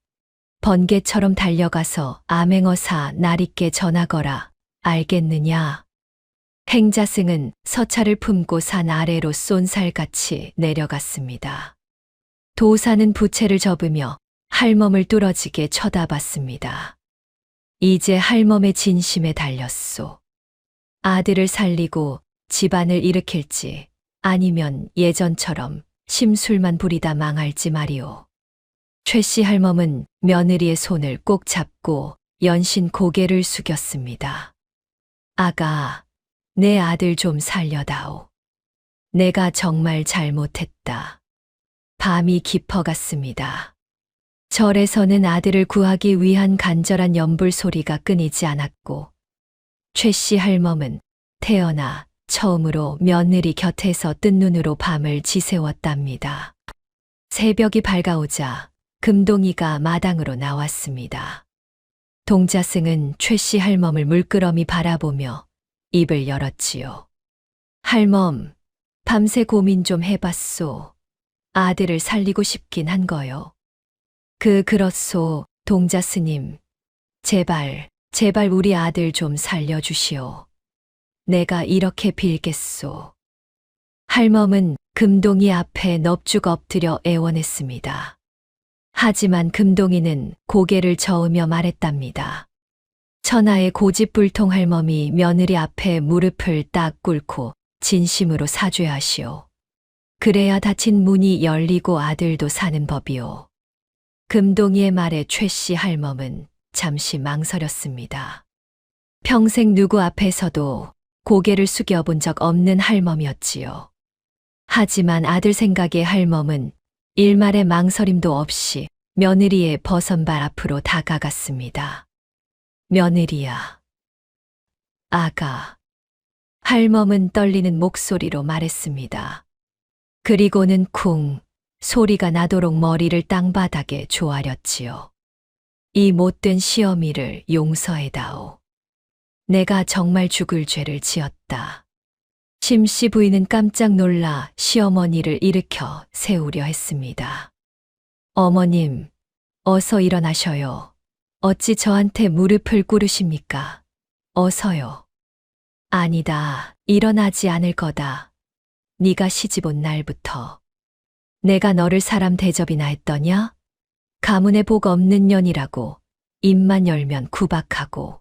번개처럼 달려가서 암행어사 날있게 전하거라. 알겠느냐? 행자승은 서찰을 품고 산 아래로 쏜살같이 내려갔습니다. 도사는 부채를 접으며 할멈을 뚫어지게 쳐다봤습니다. 이제 할멈의 진심에 달렸소. 아들을 살리고 집안을 일으킬지 아니면 예전처럼 심술만 부리다 망할지 말이오. 최씨 할멈은 며느리의 손을 꼭 잡고 연신 고개를 숙였습니다. 아가, 내 아들 좀 살려다오. 내가 정말 잘못했다. 밤이 깊어갔습니다. 절에서는 아들을 구하기 위한 간절한 연불 소리가 끊이지 않았고, 최씨 할멈은 태어나 처음으로 며느리 곁에서 뜬 눈으로 밤을 지새웠답니다. 새벽이 밝아오자 금동이가 마당으로 나왔습니다. 동자승은 최씨 할멈을 물끄러미 바라보며 입을 열었지요. 할멈, 밤새 고민 좀 해봤소. 아들을 살리고 싶긴 한 거요. 그렇소, 동자스님. 제발 우리 아들 좀 살려주시오. 내가 이렇게 빌겠소. 할멈은 금동이 앞에 넙죽 엎드려 애원했습니다. 하지만 금동이는 고개를 저으며 말했답니다. 천하의 고집불통 할멈이 며느리 앞에 무릎을 딱 꿇고 진심으로 사죄하시오. 그래야 닫힌 문이 열리고 아들도 사는 법이오. 금동이의 말에 최씨 할멈은 잠시 망설였습니다. 평생 누구 앞에서도 고개를 숙여본 적 없는 할멈이었지요. 하지만 아들 생각에 할멈은 일말의 망설임도 없이 며느리의 버선발 앞으로 다가갔습니다. 며느리야. 아가. 할멈은 떨리는 목소리로 말했습니다. 그리고는 쿵 소리가 나도록 머리를 땅바닥에 조아렸지요. 이 못된 시어미를 용서해다오. 내가 정말 죽을 죄를 지었다. 심씨 부인은 깜짝 놀라 시어머니를 일으켜 세우려 했습니다. 어머님, 어서 일어나셔요. 어찌 저한테 무릎을 꿇으십니까? 어서요. 아니다, 일어나지 않을 거다. 네가 시집 온 날부터. 내가 너를 사람 대접이나 했더냐? 가문에 복 없는 년이라고 입만 열면 구박하고.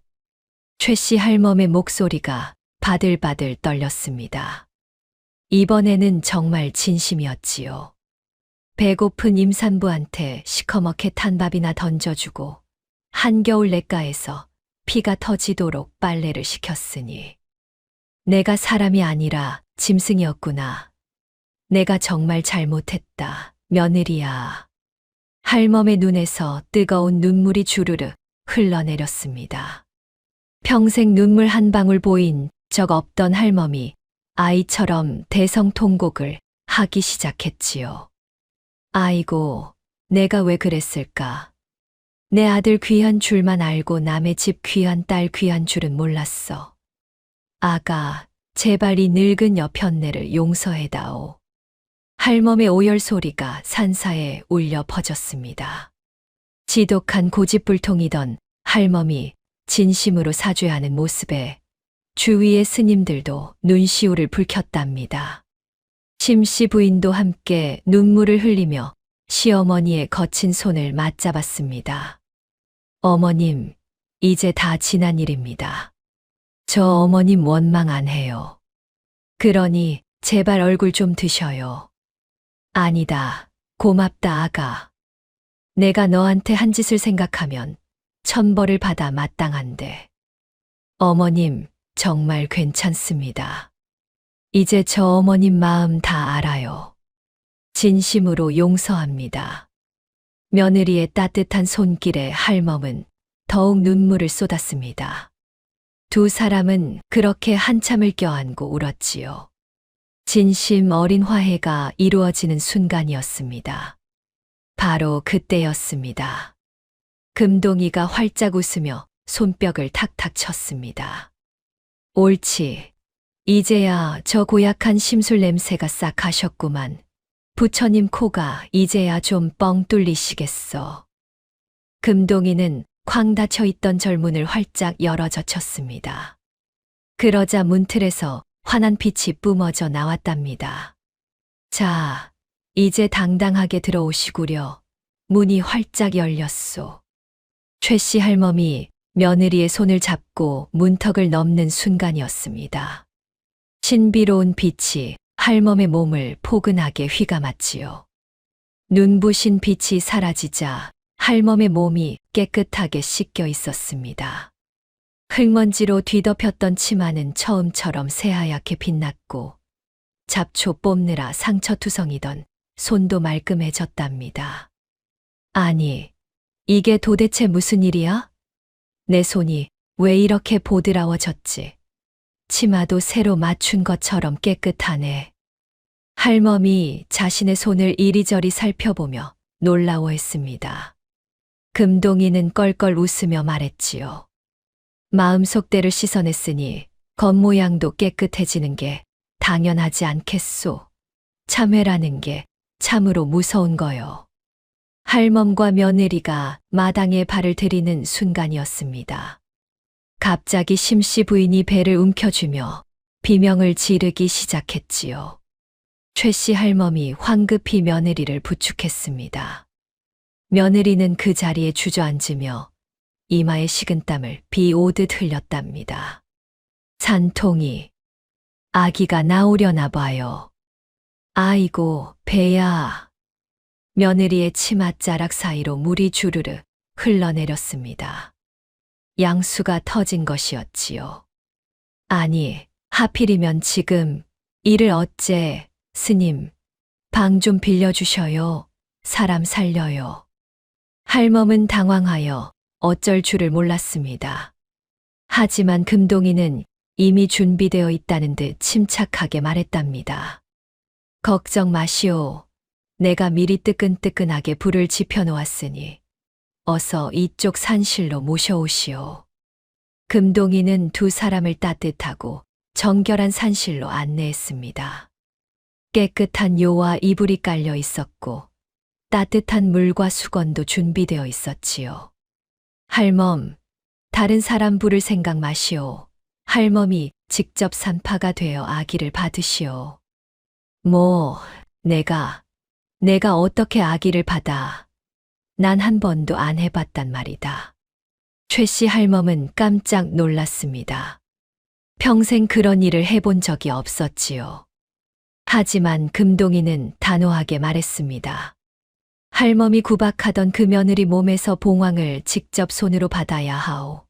최씨 할멈의 목소리가 바들바들 떨렸습니다. 이번에는 정말 진심이었지요. 배고픈 임산부한테 시커멓게 탄 밥이나 던져주고 한겨울 냇가에서 피가 터지도록 빨래를 시켰으니 내가 사람이 아니라 짐승이었구나. 내가 정말 잘못했다. 며느리야. 할멈의 눈에서 뜨거운 눈물이 주르르 흘러내렸습니다. 평생 눈물 한 방울 보인 적 없던 할멈이 아이처럼 대성통곡을 하기 시작했지요. 아이고, 내가 왜 그랬을까? 내 아들 귀한 줄만 알고 남의 집 귀한 딸 귀한 줄은 몰랐어. 아가, 제발 이 늙은 여편네를 용서해다오. 할멈의 오열 소리가 산사에 울려 퍼졌습니다. 지독한 고집불통이던 할멈이 진심으로 사죄하는 모습에 주위의 스님들도 눈시울을 붉혔답니다. 심씨 부인도 함께 눈물을 흘리며 시어머니의 거친 손을 맞잡았습니다. 어머님, 이제 다 지난 일입니다. 저 어머님 원망 안 해요. 그러니 제발 얼굴 좀 드셔요. 아니다, 고맙다 아가. 내가 너한테 한 짓을 생각하면 천벌을 받아 마땅한데. 어머님, 정말 괜찮습니다. 이제 저 어머님 마음 다 알아요. 진심으로 용서합니다. 며느리의 따뜻한 손길에 할멈은 더욱 눈물을 쏟았습니다. 두 사람은 그렇게 한참을 껴안고 울었지요. 진심 어린 화해가 이루어지는 순간이었습니다. 바로 그때였습니다. 금동이가 활짝 웃으며 손뼉을 탁탁 쳤습니다. 옳지. 이제야 저 고약한 심술 냄새가 싹 가셨구만. 부처님 코가 이제야 좀 뻥 뚫리시겠어. 금동이는 쾅 닫혀 있던 절문을 활짝 열어 젖혔습니다. 그러자 문틀에서 환한 빛이 뿜어져 나왔답니다. 자, 이제 당당하게 들어오시구려. 문이 활짝 열렸소. 최 씨 할멈이 며느리의 손을 잡고 문턱을 넘는 순간이었습니다. 신비로운 빛이 할멈의 몸을 포근하게 휘감았지요. 눈부신 빛이 사라지자 할멈의 몸이 깨끗하게 씻겨 있었습니다. 흙먼지로 뒤덮였던 치마는 처음처럼 새하얗게 빛났고 잡초 뽑느라 상처투성이던 손도 말끔해졌답니다. 아니, 이게 도대체 무슨 일이야? 내 손이 왜 이렇게 보드라워졌지? 치마도 새로 맞춘 것처럼 깨끗하네. 할멈이 자신의 손을 이리저리 살펴보며 놀라워했습니다. 금동이는 껄껄 웃으며 말했지요. 마음속 때를 씻어냈으니 겉모양도 깨끗해지는 게 당연하지 않겠소. 참회라는 게 참으로 무서운 거요. 할멈과 며느리가 마당에 발을 들이는 순간이었습니다. 갑자기 심씨 부인이 배를 움켜쥐며 비명을 지르기 시작했지요. 최 씨 할멈이 황급히 며느리를 부축했습니다. 며느리는 그 자리에 주저앉으며 이마에 식은땀을 비 오듯 흘렸답니다. 산통이, 아기가 나오려나 봐요. 아이고, 배야. 며느리의 치맛자락 사이로 물이 주르르 흘러내렸습니다. 양수가 터진 것이었지요. 아니, 하필이면 지금 이를 어째, 스님, 방 좀 빌려주셔요. 사람 살려요. 할멈은 당황하여 어쩔 줄을 몰랐습니다. 하지만 금동이는 이미 준비되어 있다는 듯 침착하게 말했답니다. 걱정 마시오. 내가 미리 뜨끈뜨끈하게 불을 지펴놓았으니 어서 이쪽 산실로 모셔오시오. 금동이는 두 사람을 따뜻하고 정결한 산실로 안내했습니다. 깨끗한 요와 이불이 깔려 있었고 따뜻한 물과 수건도 준비되어 있었지요. 할멈, 다른 사람 부를 생각 마시오. 할멈이 직접 산파가 되어 아기를 받으시오. 뭐, 내가 어떻게 아기를 받아. 난 한 번도 안 해봤단 말이다. 최 씨 할멈은 깜짝 놀랐습니다. 평생 그런 일을 해본 적이 없었지요. 하지만 금동이는 단호하게 말했습니다. 할멈이 구박하던 그 며느리 몸에서 봉황을 직접 손으로 받아야 하오.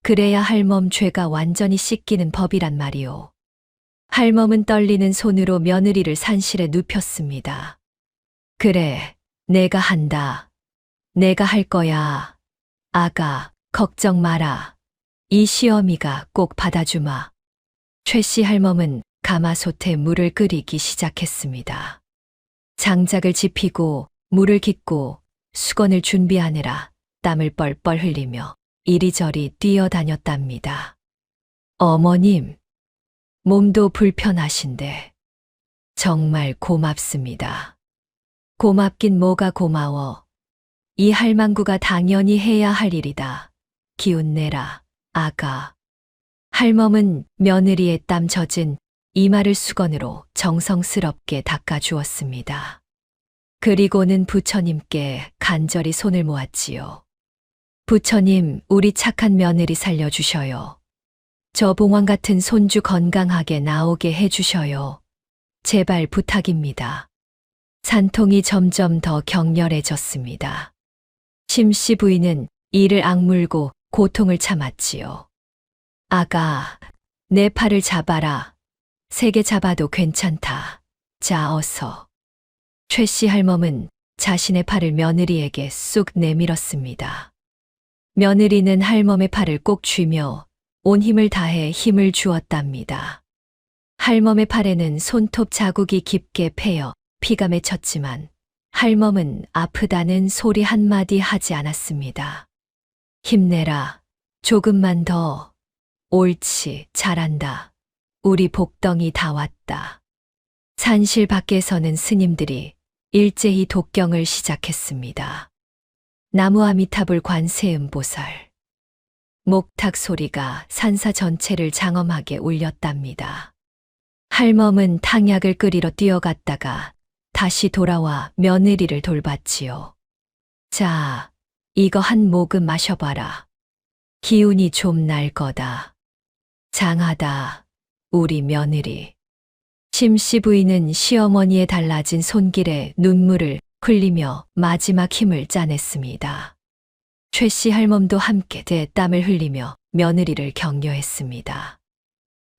그래야 할멈 죄가 완전히 씻기는 법이란 말이오. 할멈은 떨리는 손으로 며느리를 산실에 눕혔습니다. 그래, 내가 한다. 내가 할 거야. 아가, 걱정 마라. 이 시어미가 꼭 받아주마. 최 씨 할멈은 가마솥에 물을 끓이기 시작했습니다. 장작을 지피고 물을 깃고 수건을 준비하느라 땀을 뻘뻘 흘리며 이리저리 뛰어다녔답니다. 어머님, 몸도 불편하신데 정말 고맙습니다. 고맙긴 뭐가 고마워. 이 할망구가 당연히 해야 할 일이다. 기운 내라, 아가. 할멈은 며느리의 땀 젖은 이마를 수건으로 정성스럽게 닦아주었습니다. 그리고는 부처님께 간절히 손을 모았지요. 부처님, 우리 착한 며느리 살려주셔요. 저 봉황 같은 손주 건강하게 나오게 해주셔요. 제발 부탁입니다. 산통이 점점 더 격렬해졌습니다. 심씨 부인은 이를 악물고 고통을 참았지요. 아가, 내 팔을 잡아라. 세게 잡아도 괜찮다. 자, 어서. 최 씨 할멈은 자신의 팔을 며느리에게 쑥 내밀었습니다. 며느리는 할멈의 팔을 꼭 쥐며 온 힘을 다해 힘을 주었답니다. 할멈의 팔에는 손톱 자국이 깊게 패여 피가 맺혔지만 할멈은 아프다는 소리 한마디 하지 않았습니다. 힘내라. 조금만 더. 옳지, 잘한다. 우리 복덩이 다 왔다. 산실 밖에서는 스님들이 일제히 독경을 시작했습니다. 나무 아미타불 관세음보살. 목탁 소리가 산사 전체를 장엄하게 울렸답니다. 할멈은 탕약을 끓이러 뛰어갔다가 다시 돌아와 며느리를 돌봤지요. 자, 이거 한 모금 마셔봐라. 기운이 좀 날 거다. 장하다, 우리 며느리. 심씨 부인은 시어머니의 달라진 손길에 눈물을 흘리며 마지막 힘을 짜냈습니다. 최씨 할멈도 함께 대땀을 흘리며 며느리를 격려했습니다.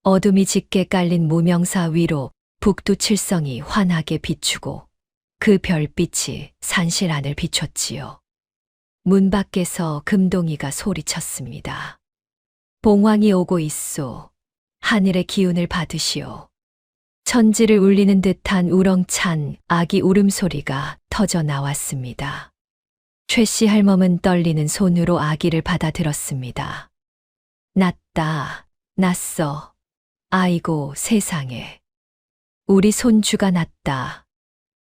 어둠이 짙게 깔린 무명사 위로 북두칠성이 환하게 비추고 그 별빛이 산실 안을 비췄지요. 문 밖에서 금동이가 소리쳤습니다. 봉황이 오고 있소. 하늘의 기운을 받으시오. 천지를 울리는 듯한 우렁찬 아기 울음소리가 터져 나왔습니다. 최씨 할멈은 떨리는 손으로 아기를 받아들었습니다. 났다, 났어. 아이고 세상에. 우리 손주가 났다.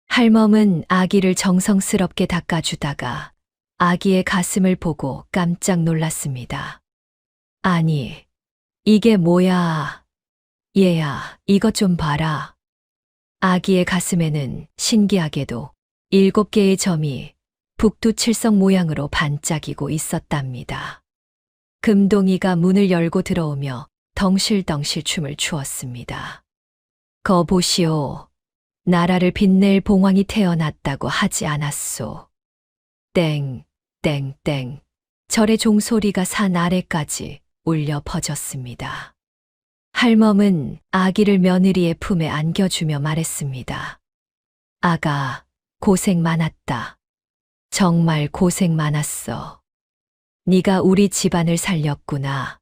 할멈은 아기를 정성스럽게 닦아주다가 아기의 가슴을 보고 깜짝 놀랐습니다. 아니, 이게 뭐야? 얘야, 이것 좀 봐라. 아기의 가슴에는 신기하게도 7개의 점이 북두칠성 모양으로 반짝이고 있었답니다. 금동이가 문을 열고 들어오며 덩실덩실 춤을 추었습니다. 거 보시오. 나라를 빛낼 봉황이 태어났다고 하지 않았소. 땡, 땡, 땡. 절의 종소리가 산 아래까지 울려 퍼졌습니다. 할멈은 아기를 며느리의 품에 안겨주며 말했습니다. 아가, 고생 많았다. 정말 고생 많았어. 네가 우리 집안을 살렸구나.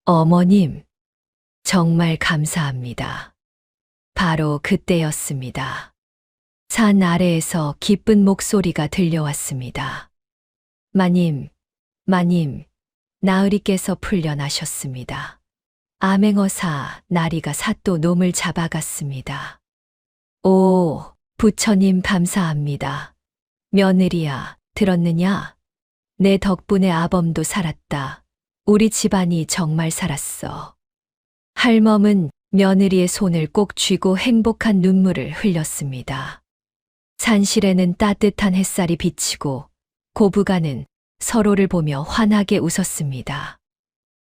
어머님, 정말 감사합니다. 바로 그때였습니다. 산 아래에서 기쁜 목소리가 들려왔습니다. 마님, 마님, 나으리께서 풀려나셨습니다. 암행어사 나리가 사또 놈을 잡아갔습니다. 오, 부처님 감사합니다. 며느리야, 들었느냐? 내 덕분에 아범도 살았다. 우리 집안이 정말 살았어. 할멈은 며느리의 손을 꼭 쥐고 행복한 눈물을 흘렸습니다. 산실에는 따뜻한 햇살이 비치고 고부가는 서로를 보며 환하게 웃었습니다.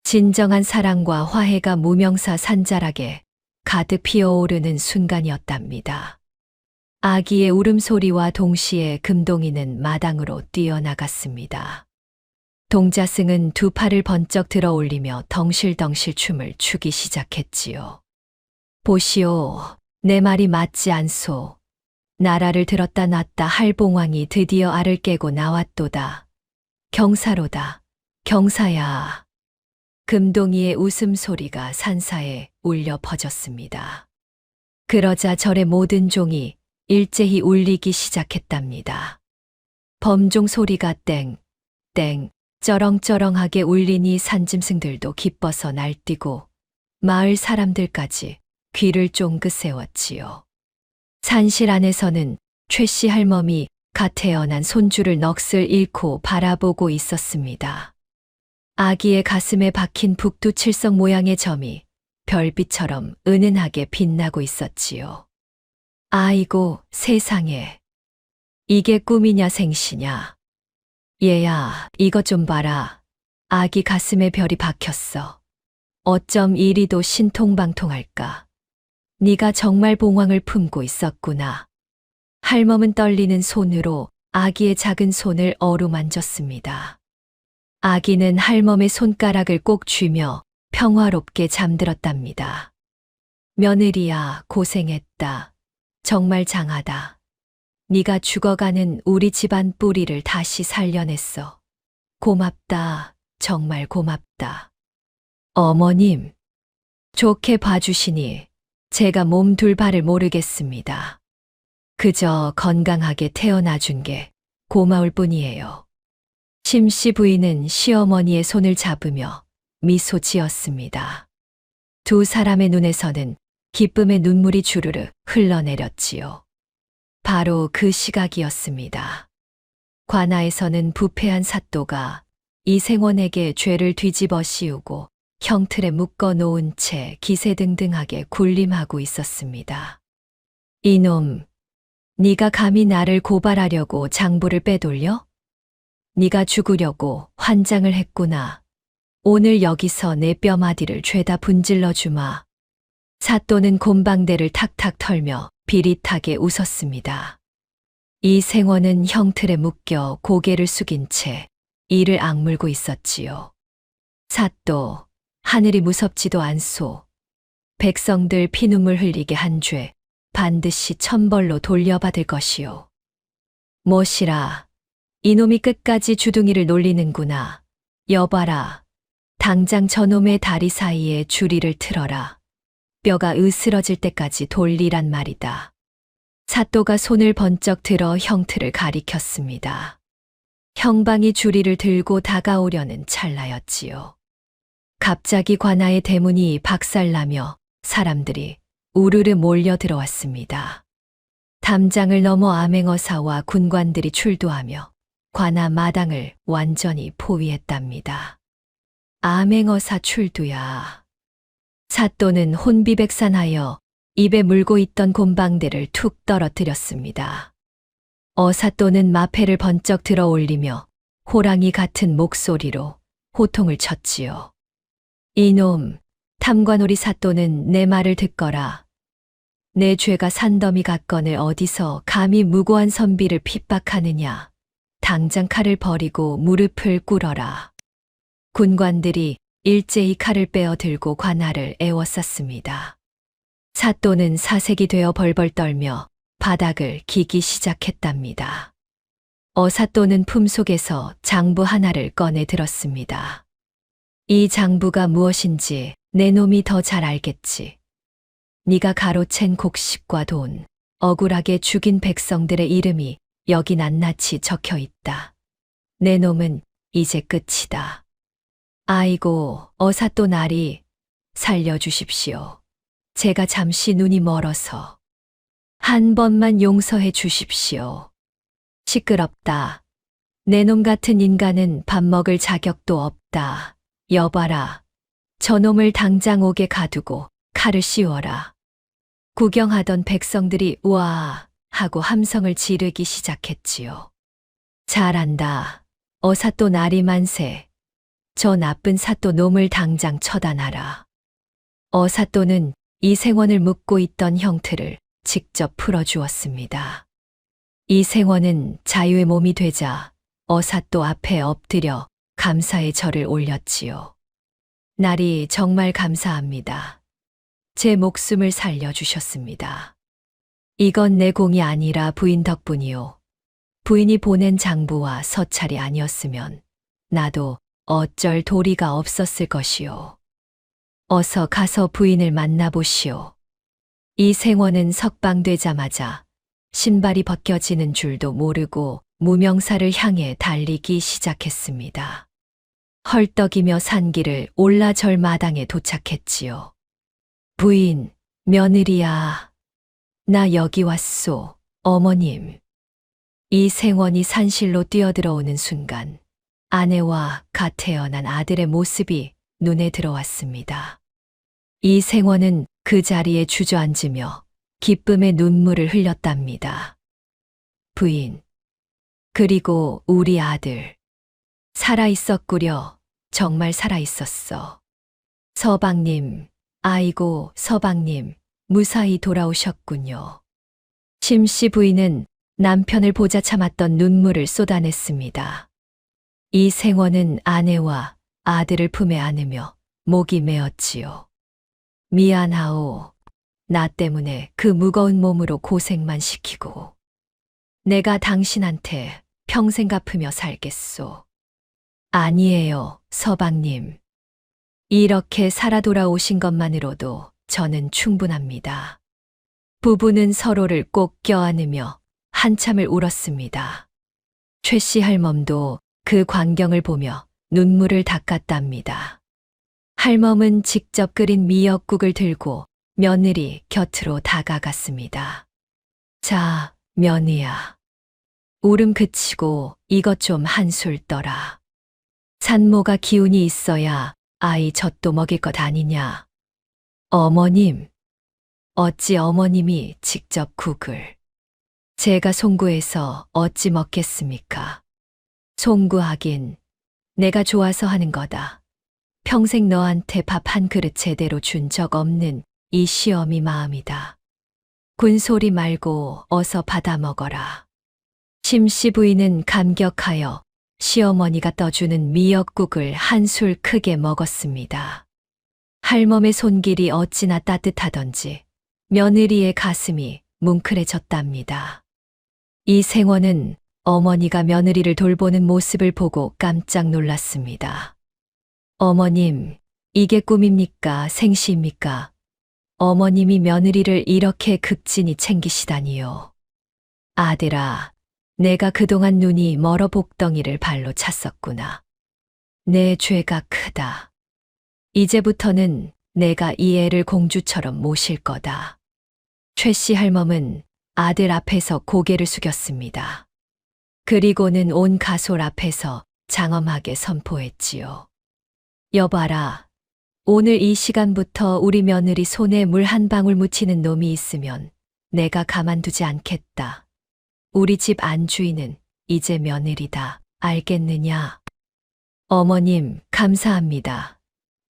진정한 사랑과 화해가 무명사 산자락에 가득 피어오르는 순간이었답니다. 아기의 울음소리와 동시에 금동이는 마당으로 뛰어나갔습니다. 동자승은 두 팔을 번쩍 들어 올리며 덩실덩실 춤을 추기 시작했지요. 보시오, 내 말이 맞지 않소. 나라를 들었다 놨다 할 봉황이 드디어 알을 깨고 나왔도다. 경사로다, 경사야. 금동이의 웃음소리가 산사에 울려 퍼졌습니다. 그러자 절의 모든 종이 일제히 울리기 시작했답니다. 범종 소리가 땡, 땡, 쩌렁쩌렁하게 울리니 산짐승들도 기뻐서 날뛰고 마을 사람들까지 귀를 쫑긋 세웠지요. 산실 안에서는 최씨 할멈이 갓 태어난 손주를 넋을 잃고 바라보고 있었습니다. 아기의 가슴에 박힌 북두칠성 모양의 점이 별빛처럼 은은하게 빛나고 있었지요. 아이고 세상에. 이게 꿈이냐 생시냐. 얘야, 이것 좀 봐라. 아기 가슴에 별이 박혔어. 어쩜 이리도 신통방통할까. 네가 정말 봉황을 품고 있었구나. 할멈은 떨리는 손으로 아기의 작은 손을 어루만졌습니다. 아기는 할멈의 손가락을 꼭 쥐며 평화롭게 잠들었답니다. 며느리야, 고생했다. 정말 장하다. 네가 죽어가는 우리 집안 뿌리를 다시 살려냈어. 고맙다. 정말 고맙다. 어머님, 좋게 봐주시니 제가 몸둘 바를 모르겠습니다. 그저 건강하게 태어나 준 게 고마울 뿐이에요. 심씨 부인은 시어머니의 손을 잡으며 미소 지었습니다. 두 사람의 눈에서는 기쁨의 눈물이 주르르 흘러내렸지요. 바로 그 시각이었습니다. 관아에서는 부패한 사또가 이생원에게 죄를 뒤집어 씌우고 형틀에 묶어 놓은 채 기세등등하게 군림하고 있었습니다. 이놈, 네가 감히 나를 고발하려고 장부를 빼돌려? 네가 죽으려고 환장을 했구나. 오늘 여기서 내 뼈마디를 죄다 분질러 주마. 사또는 곰방대를 탁탁 털며 비릿하게 웃었습니다. 이생원은 형틀에 묶여 고개를 숙인 채 이를 악물고 있었지요. 사또, 하늘이 무섭지도 않소. 백성들 피눈물 흘리게 한 죄 반드시 천벌로 돌려받을 것이요. 못이라, 이놈이 끝까지 주둥이를 놀리는구나. 여봐라, 당장 저놈의 다리 사이에 주리를 틀어라. 뼈가 으스러질 때까지 돌리란 말이다. 사또가 손을 번쩍 들어 형틀을 가리켰습니다. 형방이 주리를 들고 다가오려는 찰나였지요. 갑자기 관아의 대문이 박살나며 사람들이 우르르 몰려 들어왔습니다. 담장을 넘어 암행어사와 군관들이 출두하며 관아 마당을 완전히 포위했답니다. 암행어사 출두야. 사또는 혼비백산하여 입에 물고 있던 곰방대를 툭 떨어뜨렸습니다. 어사또는 마패를 번쩍 들어 올리며 호랑이 같은 목소리로 호통을 쳤지요. 이놈, 탐관오리 사또는 내 말을 듣거라. 내 죄가 산더미 같건을 어디서 감히 무고한 선비를 핍박하느냐. 당장 칼을 버리고 무릎을 꿇어라. 군관들이 일제히 칼을 빼어 들고 관아를 에워쌌습니다. 사또는 사색이 되어 벌벌 떨며 바닥을 기기 시작했답니다. 어사또는 품속에서 장부 하나를 꺼내 들었습니다. 이 장부가 무엇인지 내 놈이 더 잘 알겠지. 네가 가로챈 곡식과 돈, 억울하게 죽인 백성들의 이름이 여기 낱낱이 적혀 있다. 내 놈은 이제 끝이다. 아이고, 어사또 나리, 살려주십시오. 제가 잠시 눈이 멀어서. 한 번만 용서해 주십시오. 시끄럽다. 내 놈 같은 인간은 밥 먹을 자격도 없다. 여봐라. 저놈을 당장 옥에 가두고 칼을 씌워라. 구경하던 백성들이 우와 하고 함성을 지르기 시작했지요. 잘한다. 어사또 나리 만세. 저 나쁜 사또 놈을 당장 처단하라. 어사또는 이생원을 묶고 있던 형틀을 직접 풀어주었습니다. 이생원은 자유의 몸이 되자 어사또 앞에 엎드려 감사의 절을 올렸지요. 나리 정말 감사합니다. 제 목숨을 살려주셨습니다. 이건 내 공이 아니라 부인 덕분이요. 부인이 보낸 장부와 서찰이 아니었으면 나도 어쩔 도리가 없었을 것이요. 어서 가서 부인을 만나보시오. 이생원은 석방되자마자 신발이 벗겨지는 줄도 모르고 무명사를 향해 달리기 시작했습니다. 헐떡이며 산길을 올라 절마당에 도착했지요. 부인, 며느리야. 나 여기 왔소, 어머님. 이생원이 산실로 뛰어들어오는 순간 아내와 갓 태어난 아들의 모습이 눈에 들어왔습니다. 이생원은 그 자리에 주저앉으며 기쁨의 눈물을 흘렸답니다. 부인, 그리고 우리 아들. 살아있었구려. 정말 살아있었어. 서방님, 아이고 서방님, 무사히 돌아오셨군요. 심씨 부인은 남편을 보자 참았던 눈물을 쏟아냈습니다. 이생원은 아내와 아들을 품에 안으며 목이 메었지요. 미안하오. 나 때문에 그 무거운 몸으로 고생만 시키고. 내가 당신한테 평생 갚으며 살겠소. 아니에요, 서방님. 이렇게 살아 돌아오신 것만으로도 저는 충분합니다. 부부는 서로를 꼭 껴안으며 한참을 울었습니다. 최씨 할멈도 그 광경을 보며 눈물을 닦았답니다. 할멈은 직접 끓인 미역국을 들고 며느리 곁으로 다가갔습니다. 자, 며느야. 울음 그치고 이것 좀 한술 떠라. 산모가 기운이 있어야 아이 젖도 먹일 것 아니냐. 어머님. 어찌 어머님이 직접 국을. 제가 송구해서 어찌 먹겠습니까? 송구하긴 내가 좋아서 하는 거다. 평생 너한테 밥 한 그릇 제대로 준 적 없는 이 시어미 마음이다. 군소리 말고 어서 받아 먹어라. 심씨 부인은 감격하여 시어머니가 떠주는 미역국을 한술 크게 먹었습니다. 할멈의 손길이 어찌나 따뜻하던지 며느리의 가슴이 뭉클해졌답니다. 이 생원은 어머니가 며느리를 돌보는 모습을 보고 깜짝 놀랐습니다. 어머님, 이게 꿈입니까? 생시입니까? 어머님이 며느리를 이렇게 극진히 챙기시다니요. 아들아, 내가 그동안 눈이 멀어 복덩이를 발로 찼었구나. 내 죄가 크다. 이제부터는 내가 이 애를 공주처럼 모실 거다. 최씨 할멈은 아들 앞에서 고개를 숙였습니다. 그리고는 온 가솔 앞에서 장엄하게 선포했지요. 여봐라, 오늘 이 시간부터 우리 며느리 손에 물 한 방울 묻히는 놈이 있으면 내가 가만두지 않겠다. 우리 집 안주인은 이제 며느리다. 알겠느냐? 어머님, 감사합니다.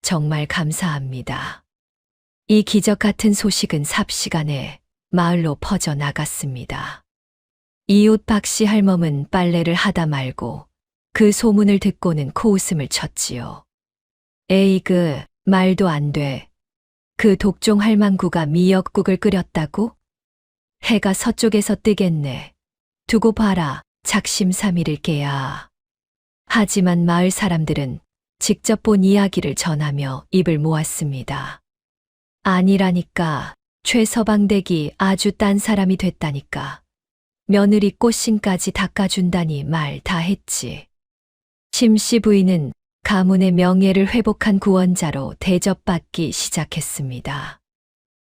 정말 감사합니다. 이 기적 같은 소식은 삽시간에 마을로 퍼져 나갔습니다. 이웃 박씨 할멈은 빨래를 하다 말고 그 소문을 듣고는 코웃음을 쳤지요. 에이그, 말도 안 돼. 그 독종 할망구가 미역국을 끓였다고? 해가 서쪽에서 뜨겠네. 두고 봐라, 작심삼일일 게야. 하지만 마을 사람들은 직접 본 이야기를 전하며 입을 모았습니다. 아니라니까, 최서방댁이 아주 딴 사람이 됐다니까. 며느리 꽃신까지 닦아준다니 말 다 했지. 심씨 부인은 가문의 명예를 회복한 구원자로 대접받기 시작했습니다.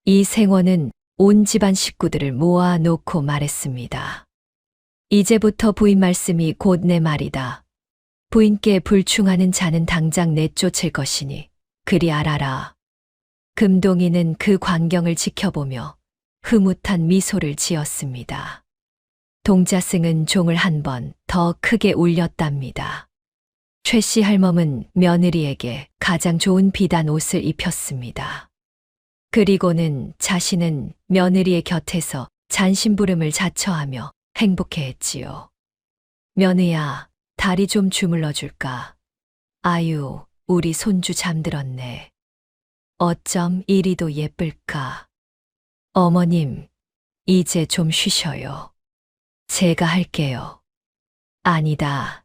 이 생원은 온 집안 식구들을 모아놓고 말했습니다. 이제부터 부인 말씀이 곧 내 말이다. 부인께 불충하는 자는 당장 내쫓을 것이니 그리 알아라. 금동이는 그 광경을 지켜보며 흐뭇한 미소를 지었습니다. 동자승은 종을 한 번 더 크게 울렸답니다. 최씨 할멈은 며느리에게 가장 좋은 비단 옷을 입혔습니다. 그리고는 자신은 며느리의 곁에서 잔심부름을 자처하며 행복해했지요. 며느야, 다리 좀 주물러 줄까? 아유, 우리 손주 잠들었네. 어쩜 이리도 예쁠까? 어머님, 이제 좀 쉬셔요. 제가 할게요. 아니다.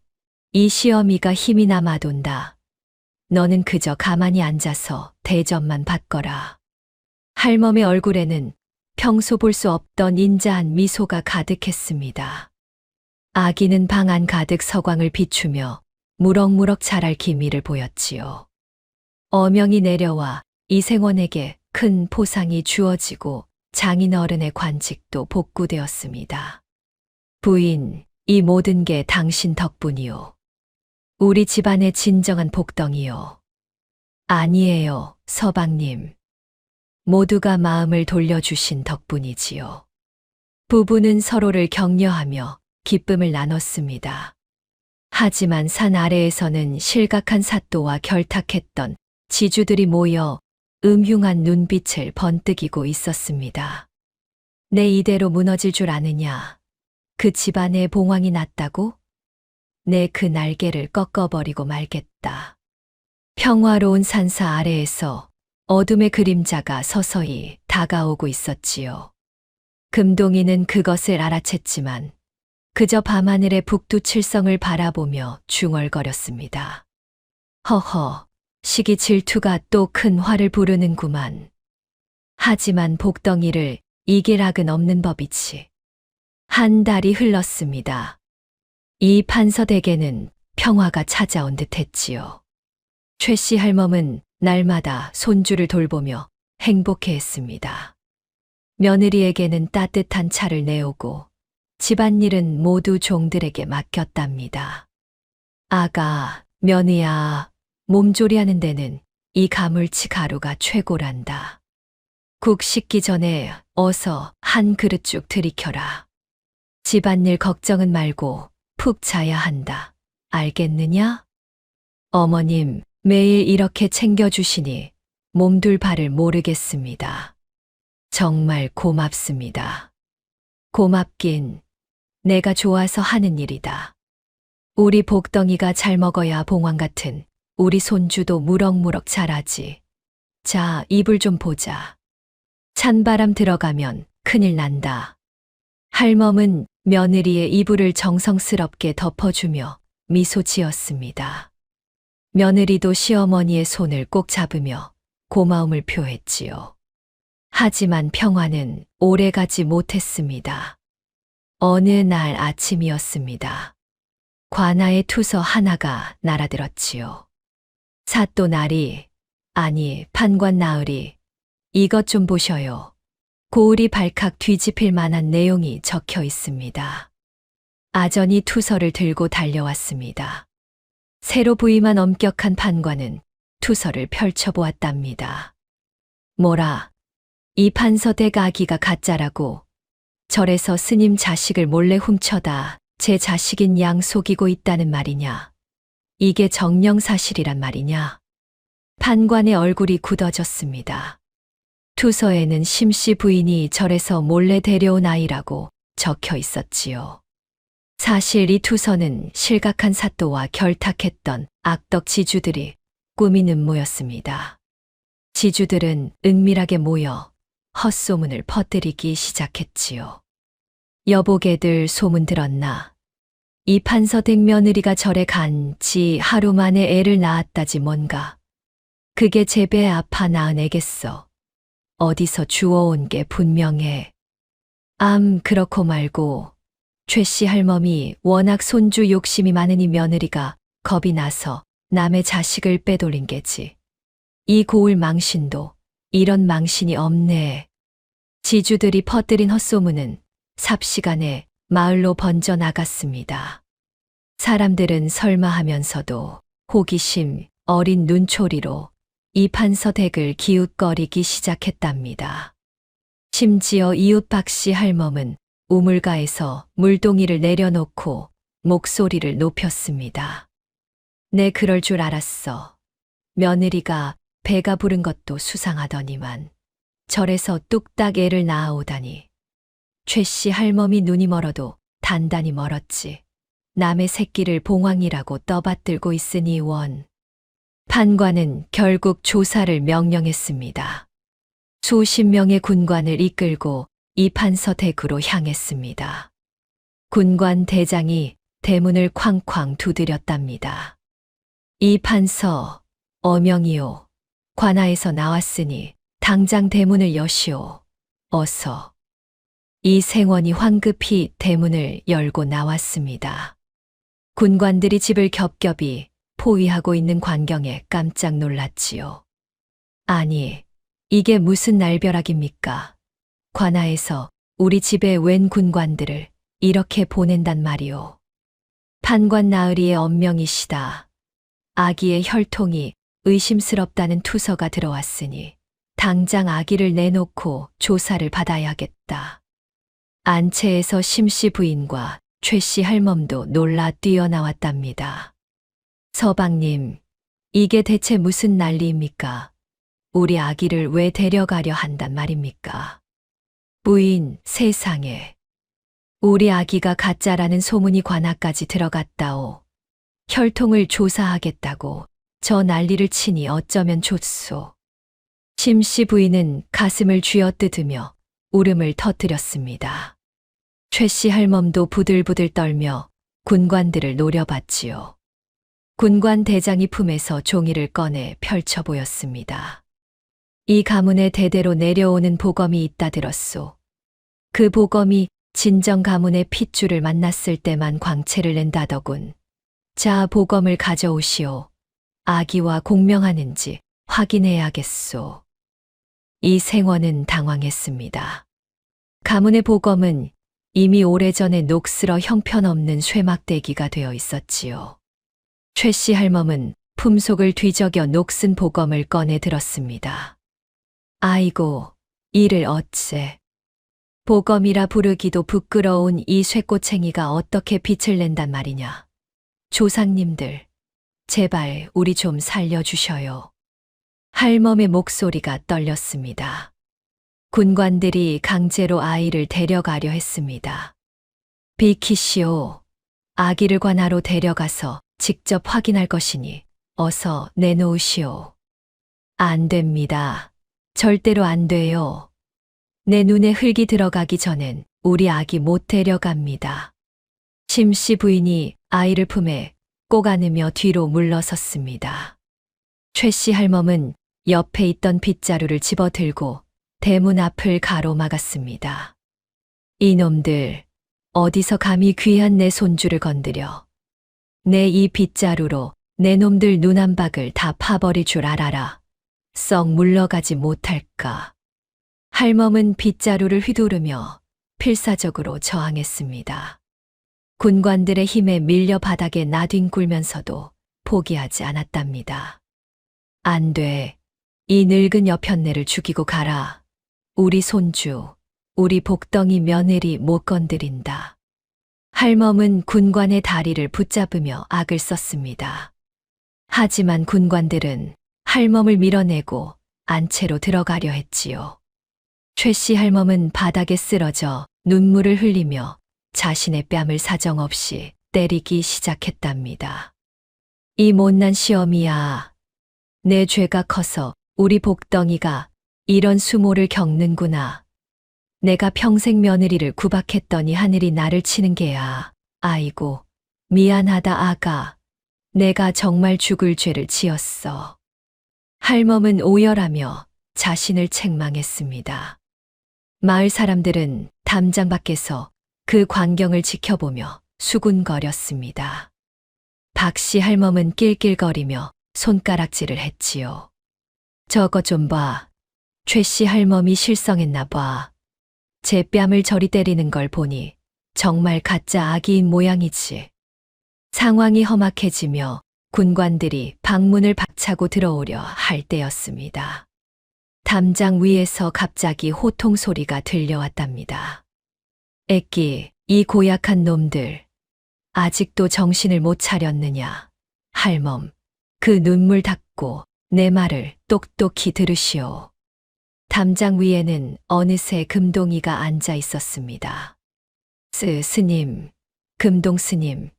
이 시어미가 힘이 남아돈다. 너는 그저 가만히 앉아서 대접만 받거라. 할멈의 얼굴에는 평소 볼 수 없던 인자한 미소가 가득했습니다. 아기는 방 안 가득 서광을 비추며 무럭무럭 자랄 기미를 보였지요. 어명이 내려와 이생원에게 큰 포상이 주어지고 장인어른의 관직도 복구되었습니다. 부인, 이 모든 게 당신 덕분이요. 우리 집안의 진정한 복덩이요. 아니에요, 서방님. 모두가 마음을 돌려주신 덕분이지요. 부부는 서로를 격려하며 기쁨을 나눴습니다. 하지만 산 아래에서는 실각한 사또와 결탁했던 지주들이 모여 음흉한 눈빛을 번뜩이고 있었습니다. 내 이대로 무너질 줄 아느냐? 그 집안에 봉황이 났다고? 내 그 날개를 꺾어버리고 말겠다. 평화로운 산사 아래에서 어둠의 그림자가 서서히 다가오고 있었지요. 금동이는 그것을 알아챘지만 그저 밤하늘의 북두칠성을 바라보며 중얼거렸습니다. 허허, 시기 질투가 또 큰 화를 부르는구만. 하지만 복덩이를 이길 악은 없는 법이지. 한 달이 흘렀습니다. 이 판서댁에는 평화가 찾아온 듯 했지요. 최씨 할멈은 날마다 손주를 돌보며 행복해했습니다. 며느리에게는 따뜻한 차를 내오고 집안일은 모두 종들에게 맡겼답니다. 아가, 며느야, 몸조리하는 데는 이 가물치 가루가 최고란다. 국 식기 전에 어서 한 그릇 쭉 들이켜라. 집안일 걱정은 말고 푹 자야 한다. 알겠느냐? 어머님, 매일 이렇게 챙겨주시니 몸둘 바를 모르겠습니다. 정말 고맙습니다. 고맙긴 내가 좋아서 하는 일이다. 우리 복덩이가 잘 먹어야 봉황 같은 우리 손주도 무럭무럭 자라지. 자, 이불 좀 보자. 찬바람 들어가면 큰일 난다. 할멈은 며느리의 이불을 정성스럽게 덮어주며 미소 지었습니다. 며느리도 시어머니의 손을 꼭 잡으며 고마움을 표했지요. 하지만 평화는 오래가지 못했습니다. 어느 날 아침이었습니다. 관아의 투서 하나가 날아들었지요. 사또 나리, 아니 판관 나으리, 이것 좀 보셔요. 고을이 발칵 뒤집힐 만한 내용이 적혀 있습니다. 아전이 투서를 들고 달려왔습니다. 새로 부임한 엄격한 판관은 투서를 펼쳐보았답니다. 뭐라, 이 판서댁 아기가 가짜라고 절에서 스님 자식을 몰래 훔쳐다 제 자식인 양 속이고 있다는 말이냐? 이게 정령사실이란 말이냐? 판관의 얼굴이 굳어졌습니다. 투서에는 심씨 부인이 절에서 몰래 데려온 아이라고 적혀 있었지요. 사실 이 투서는 실각한 사또와 결탁했던 악덕 지주들이 꾸민 음모였습니다. 지주들은 은밀하게 모여 헛소문을 퍼뜨리기 시작했지요. 여보게들 소문 들었나? 이 판서댁 며느리가 절에 간 지 하루 만에 애를 낳았다지 뭔가. 그게 제 배 아파 낳은 애겠어. 어디서 주워온 게 분명해. 그렇고 말고 최씨 할멈이 워낙 손주 욕심이 많으니 며느리가 겁이 나서 남의 자식을 빼돌린 게지. 이 고을 망신도 이런 망신이 없네. 지주들이 퍼뜨린 헛소문은 삽시간에 마을로 번져 나갔습니다. 사람들은 설마하면서도 호기심 어린 눈초리로 이 판서댁을 기웃거리기 시작했답니다. 심지어 이웃 박씨 할멈은 우물가에서 물동이를 내려놓고 목소리를 높였습니다. 내 그럴 줄 알았어. 며느리가 배가 부른 것도 수상하더니만 절에서 뚝딱 애를 낳아오다니. 최씨 할멈이 눈이 멀어도 단단히 멀었지. 남의 새끼를 봉황이라고 떠받들고 있으니 원. 판관은 결국 조사를 명령했습니다. 수십 명의 군관을 이끌고 이 판서댁으로 향했습니다. 군관 대장이 대문을 쾅쾅 두드렸답니다. 이 판서, 어명이요. 관아에서 나왔으니 당장 대문을 여시오. 어서. 이 생원이 황급히 대문을 열고 나왔습니다. 군관들이 집을 겹겹이 포위하고 있는 광경에 깜짝 놀랐지요. 아니, 이게 무슨 날벼락입니까? 관아에서 우리 집에 웬 군관들을 이렇게 보낸단 말이오. 판관 나으리의 언명이시다. 아기의 혈통이 의심스럽다는 투서가 들어왔으니 당장 아기를 내놓고 조사를 받아야겠다. 안채에서 심씨 부인과 최씨 할멈도 놀라 뛰어나왔답니다. 서방님, 이게 대체 무슨 난리입니까? 우리 아기를 왜 데려가려 한단 말입니까? 부인, 세상에. 우리 아기가 가짜라는 소문이 관아까지 들어갔다오. 혈통을 조사하겠다고 저 난리를 치니 어쩌면 좋소. 심씨 부인은 가슴을 쥐어뜯으며 울음을 터뜨렸습니다. 최씨 할멈도 부들부들 떨며 군관들을 노려봤지요. 군관 대장이 품에서 종이를 꺼내 펼쳐 보였습니다. 이 가문에 대대로 내려오는 보검이 있다 들었소. 그 보검이 진정 가문의 핏줄을 만났을 때만 광채를 낸다더군. 자, 보검을 가져오시오. 아기와 공명하는지 확인해야겠소. 이 생원은 당황했습니다. 가문의 보검은 이미 오래전에 녹슬어 형편없는 쇠막대기가 되어 있었지요. 최씨 할멈은 품속을 뒤적여 녹슨 보검을 꺼내 들었습니다. 아이고, 이를 어째. 보검이라 부르기도 부끄러운 이 쇠꼬챙이가 어떻게 빛을 낸단 말이냐. 조상님들, 제발 우리 좀 살려주셔요. 할멈의 목소리가 떨렸습니다. 군관들이 강제로 아이를 데려가려 했습니다. 비키시오. 아기를 관하로 데려가서 직접 확인할 것이니 어서 내놓으시오. 안 됩니다. 절대로 안 돼요. 내 눈에 흙이 들어가기 전엔 우리 아기 못 데려갑니다. 심씨 부인이 아이를 품에 꼭 안으며 뒤로 물러섰습니다. 최씨 할멈은 옆에 있던 빗자루를 집어들고 대문 앞을 가로막았습니다. 이놈들, 어디서 감히 귀한 내 손주를 건드려. 내 이 빗자루로 내 놈들 눈 한 박을 다 파버릴 줄 알아라. 썩 물러가지 못할까. 할멈은 빗자루를 휘두르며 필사적으로 저항했습니다. 군관들의 힘에 밀려 바닥에 나뒹굴면서도 포기하지 않았답니다. 안 돼. 이 늙은 여편네를 죽이고 가라. 우리 손주, 우리 복덩이 며느리 못 건드린다. 할멈은 군관의 다리를 붙잡으며 악을 썼습니다. 하지만 군관들은 할멈을 밀어내고 안채로 들어가려 했지요. 최씨 할멈은 바닥에 쓰러져 눈물을 흘리며 자신의 뺨을 사정없이 때리기 시작했답니다. 이 못난 시어미야, 내 죄가 커서 우리 복덩이가 이런 수모를 겪는구나. 내가 평생 며느리를 구박했더니 하늘이 나를 치는 게야. 아이고, 미안하다 아가. 내가 정말 죽을 죄를 지었어. 할멈은 오열하며 자신을 책망했습니다. 마을 사람들은 담장 밖에서 그 광경을 지켜보며 수군거렸습니다. 박씨 할멈은 낄낄거리며 손가락질을 했지요. 저거 좀 봐. 최씨 할멈이 실성했나 봐. 제 뺨을 저리 때리는 걸 보니 정말 가짜 아기인 모양이지. 상황이 험악해지며 군관들이 방문을 박차고 들어오려 할 때였습니다. 담장 위에서 갑자기 호통 소리가 들려왔답니다. 애끼, 이 고약한 놈들. 아직도 정신을 못 차렸느냐. 할멈, 그 눈물 닦고 내 말을 똑똑히 들으시오. 담장 위에는 어느새 금동이가 앉아 있었습니다. 스님, 금동 스님,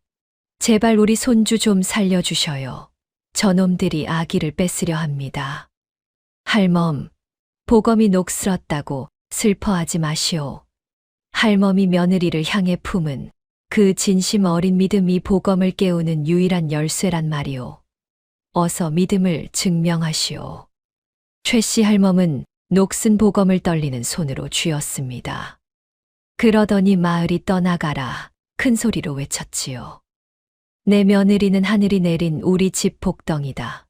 제발 우리 손주 좀 살려주셔요. 저놈들이 아기를 뺏으려 합니다. 할멈, 보검이 녹슬었다고 슬퍼하지 마시오. 할멈이 며느리를 향해 품은 그 진심 어린 믿음이 보검을 깨우는 유일한 열쇠란 말이오. 어서 믿음을 증명하시오. 최씨 할멈은 녹슨 보검을 떨리는 손으로 쥐었습니다. 그러더니 마을이 떠나가라 큰 소리로 외쳤지요. 내 며느리는 하늘이 내린 우리 집 복덩이다.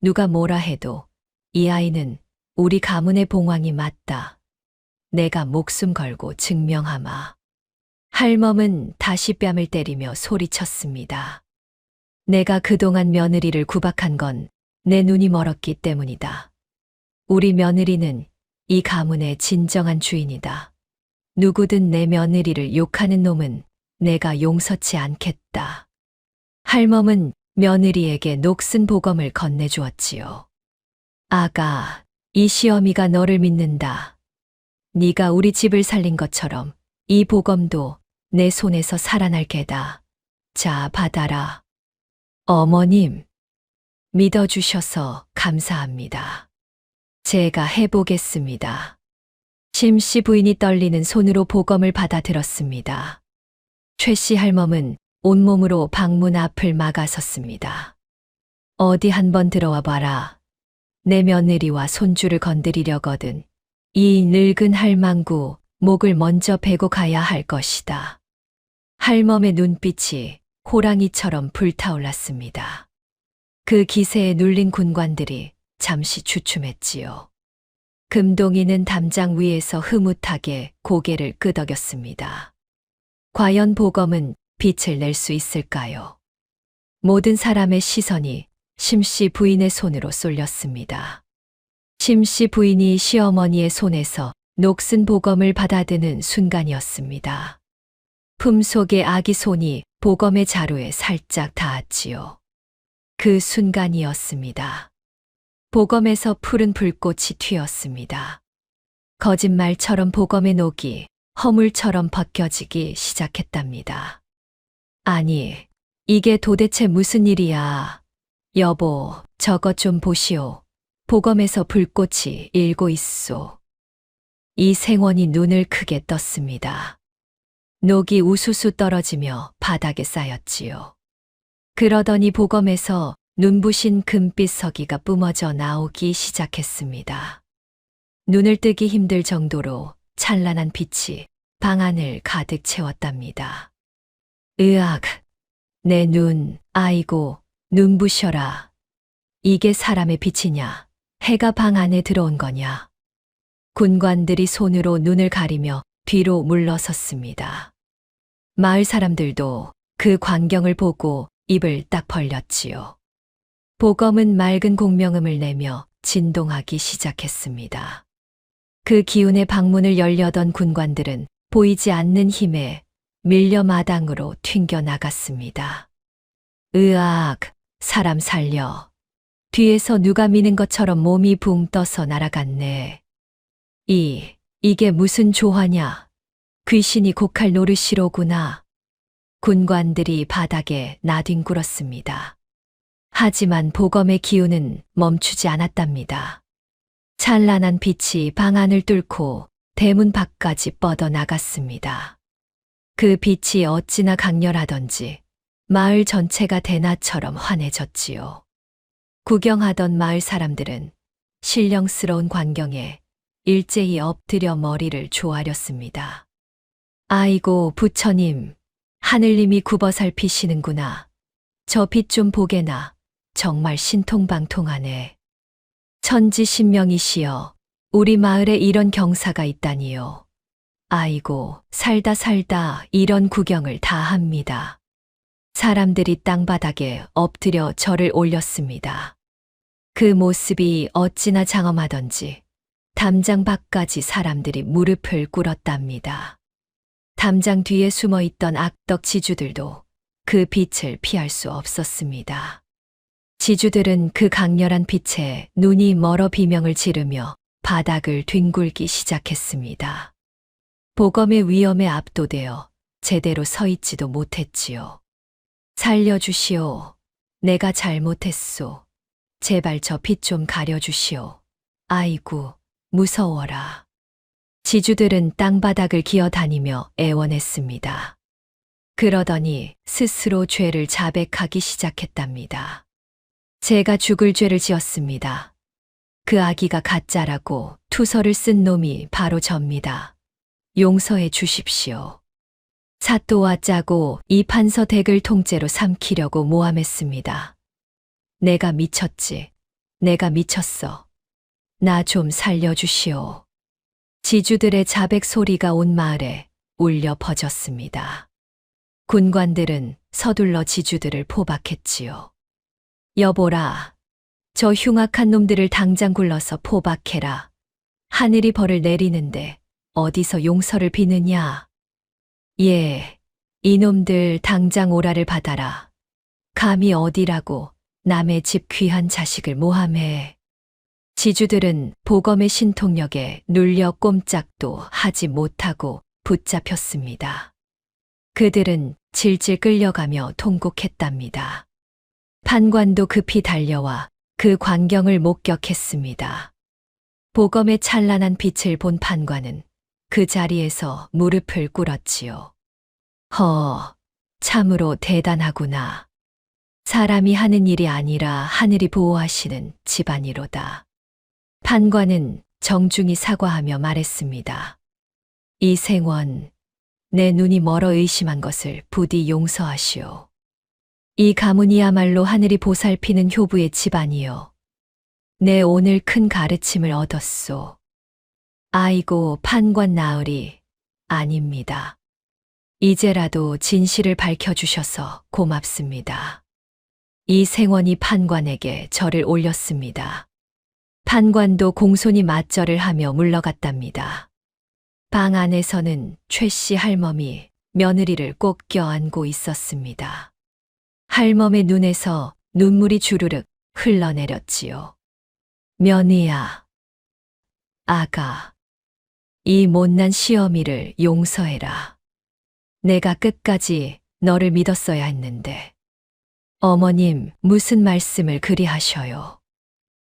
누가 뭐라 해도 이 아이는 우리 가문의 봉황이 맞다. 내가 목숨 걸고 증명하마. 할멈은 다시 뺨을 때리며 소리쳤습니다. 내가 그동안 며느리를 구박한 건 내 눈이 멀었기 때문이다. 우리 며느리는 이 가문의 진정한 주인이다. 누구든 내 며느리를 욕하는 놈은 내가 용서치 않겠다. 할멈은 며느리에게 녹슨 보검을 건네주었지요. 아가, 이 시어미가 너를 믿는다. 네가 우리 집을 살린 것처럼 이 보검도 내 손에서 살아날 게다. 자, 받아라. 어머님, 믿어주셔서 감사합니다. 제가 해보겠습니다. 심씨 부인이 떨리는 손으로 보검을 받아들었습니다. 최씨 할멈은 온몸으로 방문 앞을 막아섰습니다. 어디 한번 들어와 봐라. 내 며느리와 손주를 건드리려거든 이 늙은 할망구 목을 먼저 베고 가야 할 것이다. 할멈의 눈빛이 호랑이처럼 불타올랐습니다. 그 기세에 눌린 군관들이 잠시 주춤했지요. 금동이는 담장 위에서 흐뭇하게 고개를 끄덕였습니다. 과연 보검은 빛을 낼 수 있을까요? 모든 사람의 시선이 심씨 부인의 손으로 쏠렸습니다. 심씨 부인이 시어머니의 손에서 녹슨 보검을 받아드는 순간이었습니다. 품속의 아기 손이 보검의 자루에 살짝 닿았지요. 그 순간이었습니다. 보검에서 푸른 불꽃이 튀었습니다. 거짓말처럼 보검의 녹이 허물처럼 벗겨지기 시작했답니다. 아니, 이게 도대체 무슨 일이야? 여보, 저것 좀 보시오. 보검에서 불꽃이 일고 있소. 이생원이 눈을 크게 떴습니다. 녹이 우수수 떨어지며 바닥에 쌓였지요. 그러더니 보검에서 눈부신 금빛 서기가 뿜어져 나오기 시작했습니다. 눈을 뜨기 힘들 정도로 찬란한 빛이 방 안을 가득 채웠답니다. 으악, 내 눈, 아이고, 눈부셔라. 이게 사람의 빛이냐? 해가 방 안에 들어온 거냐? 군관들이 손으로 눈을 가리며 뒤로 물러섰습니다. 마을 사람들도 그 광경을 보고 입을 딱 벌렸지요. 보검은 맑은 공명음을 내며 진동하기 시작했습니다. 그 기운의 방문을 열려던 군관들은 보이지 않는 힘에 밀려 마당으로 튕겨 나갔습니다. 으악, 사람 살려. 뒤에서 누가 미는 것처럼 몸이 붕 떠서 날아갔네. 이게 무슨 조화냐? 귀신이 곡할 노릇이로구나. 군관들이 바닥에 나뒹굴었습니다. 하지만 보검의 기운은 멈추지 않았답니다. 찬란한 빛이 방 안을 뚫고 대문 밖까지 뻗어나갔습니다. 그 빛이 어찌나 강렬하던지 마을 전체가 대낮처럼 환해졌지요. 구경하던 마을 사람들은 신령스러운 광경에 일제히 엎드려 머리를 조아렸습니다. 아이고, 부처님, 하늘님이 굽어 살피시는구나. 저 빛 좀 보게나. 정말 신통방통하네. 천지신명이시여, 우리 마을에 이런 경사가 있다니요. 아이고, 살다 이런 구경을 다 합니다. 사람들이 땅바닥에 엎드려 절을 올렸습니다. 그 모습이 어찌나 장엄하던지 담장 밖까지 사람들이 무릎을 꿇었답니다. 담장 뒤에 숨어 있던 악덕 지주들도 그 빛을 피할 수 없었습니다. 지주들은 그 강렬한 빛에 눈이 멀어 비명을 지르며 바닥을 뒹굴기 시작했습니다. 보검의 위험에 압도되어 제대로 서 있지도 못했지요. 살려주시오. 내가 잘못했소. 제발 저 빛 좀 가려주시오. 아이고, 무서워라. 지주들은 땅바닥을 기어다니며 애원했습니다. 그러더니 스스로 죄를 자백하기 시작했답니다. 제가 죽을 죄를 지었습니다. 그 아기가 가짜라고 투서를 쓴 놈이 바로 접니다. 용서해 주십시오. 사또와 짜고 이 판서 댁을 통째로 삼키려고 모함했습니다. 내가 미쳤지. 내가 미쳤어. 나 좀 살려주시오. 지주들의 자백 소리가 온 마을에 울려 퍼졌습니다. 군관들은 서둘러 지주들을 포박했지요. 여보라, 저 흉악한 놈들을 당장 굴러서 포박해라. 하늘이 벌을 내리는데 어디서 용서를 비느냐. 예, 이놈들 당장 오라를 받아라. 감히 어디라고 남의 집 귀한 자식을 모함해. 지주들은 보검의 신통력에 눌려 꼼짝도 하지 못하고 붙잡혔습니다. 그들은 질질 끌려가며 통곡했답니다. 판관도 급히 달려와 그 광경을 목격했습니다. 보검의 찬란한 빛을 본 판관은 그 자리에서 무릎을 꿇었지요. 참으로 대단하구나. 사람이 하는 일이 아니라 하늘이 보호하시는 집안이로다. 판관은 정중히 사과하며 말했습니다. 이생원, 내 눈이 멀어 의심한 것을 부디 용서하시오. 이 가문이야말로 하늘이 보살피는 효부의 집안이요. 내 오늘 큰 가르침을 얻었소. 아이고, 판관 나으리, 아닙니다. 이제라도 진실을 밝혀주셔서 고맙습니다. 이생원이 판관에게 절을 올렸습니다. 판관도 공손히 맞절을 하며 물러갔답니다. 방 안에서는 최 씨 할멈이 며느리를 꼭 껴안고 있었습니다. 할멈의 눈에서 눈물이 주르륵 흘러내렸지요. 며느야, 아가, 이 못난 시어미를 용서해라. 내가 끝까지 너를 믿었어야 했는데. 어머님, 무슨 말씀을 그리 하셔요.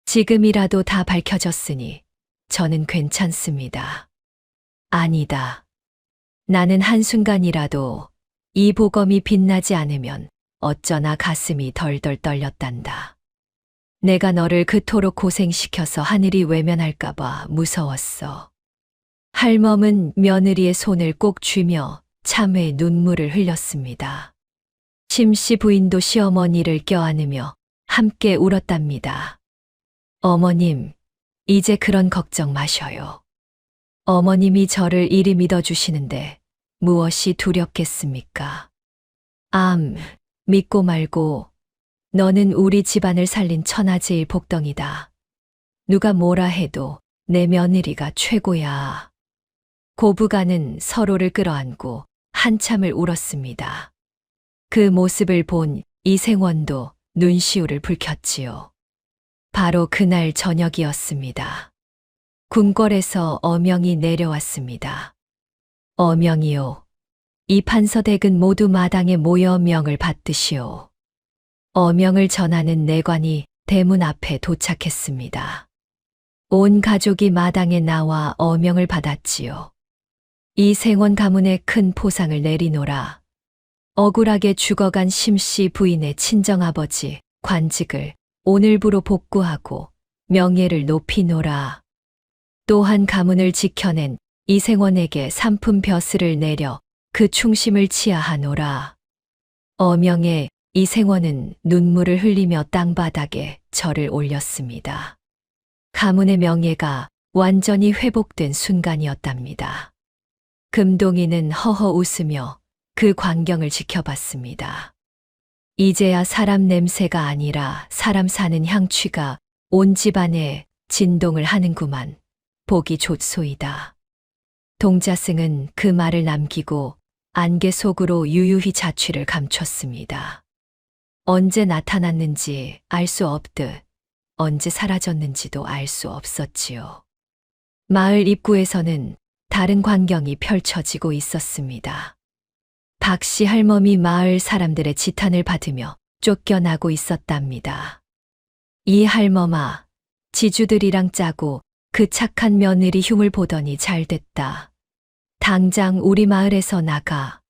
지금이라도 다 밝혀졌으니 저는 괜찮습니다. 아니다. 나는 한순간이라도 이 보검이 빛나지 않으면 어쩌나 가슴이 덜덜 떨렸단다. 내가 너를 그토록 고생시켜서 하늘이 외면할까봐 무서웠어. 할멈은 며느리의 손을 꼭 쥐며 참회의 눈물을 흘렸습니다. 심씨 부인도 시어머니를 껴안으며 함께 울었답니다. 어머님, 이제 그런 걱정 마셔요. 어머님이 저를 이리 믿어주시는데 무엇이 두렵겠습니까? 믿고 말고 너는 우리 집안을 살린 천하제일 복덩이다. 누가 뭐라 해도 내 며느리가 최고야. 고부간은 서로를 끌어안고 한참을 울었습니다. 그 모습을 본 이생원도 눈시울을 붉혔지요. 바로 그날 저녁이었습니다. 궁궐에서 어명이 내려왔습니다. 어명이요. 이 판서댁은 모두 마당에 모여 명을 받듯이요. 어명을 전하는 내관이 대문 앞에 도착했습니다. 온 가족이 마당에 나와 어명을 받았지요. 이생원 가문에 큰 포상을 내리노라. 억울하게 죽어간 심씨 부인의 친정아버지 관직을 오늘부로 복구하고 명예를 높이노라. 또한 가문을 지켜낸 이생원에게 삼품 벼슬을 내려 그 충심을 치하하노라. 어명에 이생원은 눈물을 흘리며 땅바닥에 절을 올렸습니다. 가문의 명예가 완전히 회복된 순간이었답니다. 금동이는 허허 웃으며 그 광경을 지켜봤습니다. 이제야 사람 냄새가 아니라 사람 사는 향취가 온 집안에 진동을 하는구만. 보기 좋소이다. 동자승은 그 말을 남기고 안개 속으로 유유히 자취를 감췄습니다. 언제 나타났는지 알 수 없듯 언제 사라졌는지도 알 수 없었지요. 마을 입구에서는 다른 광경이 펼쳐지고 있었습니다. 박씨 할멈이 마을 사람들의 지탄을 받으며 쫓겨나고 있었답니다. 이 할멈아, 지주들이랑 짜고 그 착한 며느리 흉을 보더니 잘됐다. 당장 우리 마을에서 나가.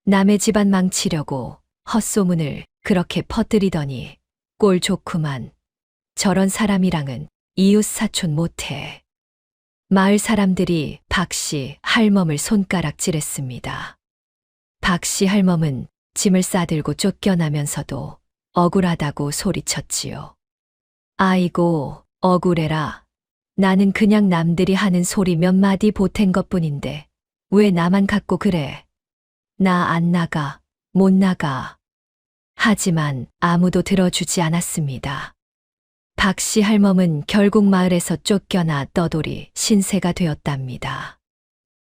남의 집안 망치려고 헛소문을 그렇게 퍼뜨리더니 꼴 좋구만. 저런 사람이랑은 이웃 사촌 못해. 마을 사람들이 박씨 할멈을 손가락질했습니다. 박씨 할멈은 짐을 싸들고 쫓겨나면서도 억울하다고 소리쳤지요. 아이고, 억울해라. 나는 그냥 남들이 하는 소리 몇 마디 보탠 것뿐인데 왜 나만 갖고 그래? 나 안 나가, 못 나가. 하지만 아무도 들어주지 않았습니다. 박씨 할멈은 결국 마을에서 쫓겨나 떠돌이 신세가 되었답니다.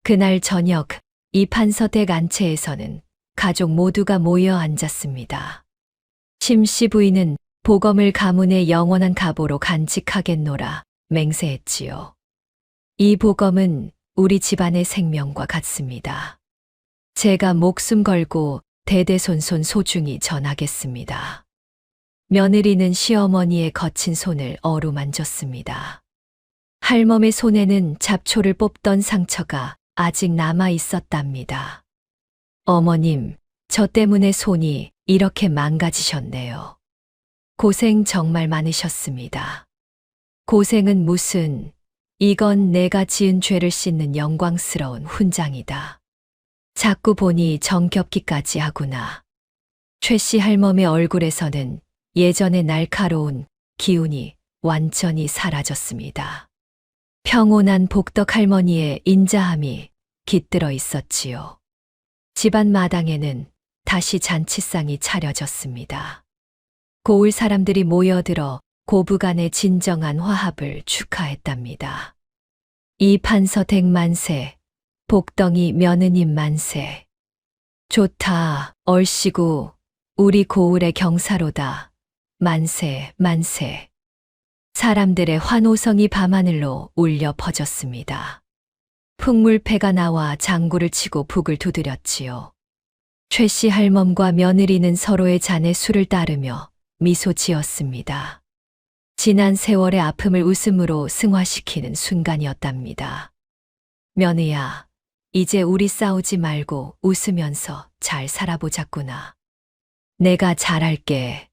그날 저녁 이 판서댁 안채에서는 가족 모두가 모여 앉았습니다. 심씨 부인은 보검을 가문의 영원한 가보로 간직하겠노라 맹세했지요. 이 보검은 우리 집안의 생명과 같습니다. 제가 목숨 걸고 대대손손 소중히 전하겠습니다. 며느리는 시어머니의 거친 손을 어루만졌습니다. 할멈의 손에는 잡초를 뽑던 상처가 아직 남아 있었답니다. 어머님, 저 때문에 손이 이렇게 망가지셨네요. 고생 정말 많으셨습니다. 고생은 무슨, 이건 내가 지은 죄를 씻는 영광스러운 훈장이다. 자꾸 보니 정겹기까지 하구나. 최씨 할멈의 얼굴에서는 예전의 날카로운 기운이 완전히 사라졌습니다. 평온한 복덕 할머니의 인자함이 깃들어 있었지요. 집안 마당에는 다시 잔치상이 차려졌습니다. 고을 사람들이 모여들어 고부간의 진정한 화합을 축하했답니다. 이 판서댁 만세, 복덩이 며느님 만세. 좋다, 얼씨구, 우리 고을의 경사로다. 만세, 만세. 사람들의 환호성이 밤하늘로 울려 퍼졌습니다. 풍물패가 나와 장구를 치고 북을 두드렸지요. 최씨 할멈과 며느리는 서로의 잔에 술을 따르며 미소 지었습니다. 지난 세월의 아픔을 웃음으로 승화시키는 순간이었답니다. 며느야, 이제 우리 싸우지 말고 웃으면서 잘 살아보자꾸나. 내가 잘할게.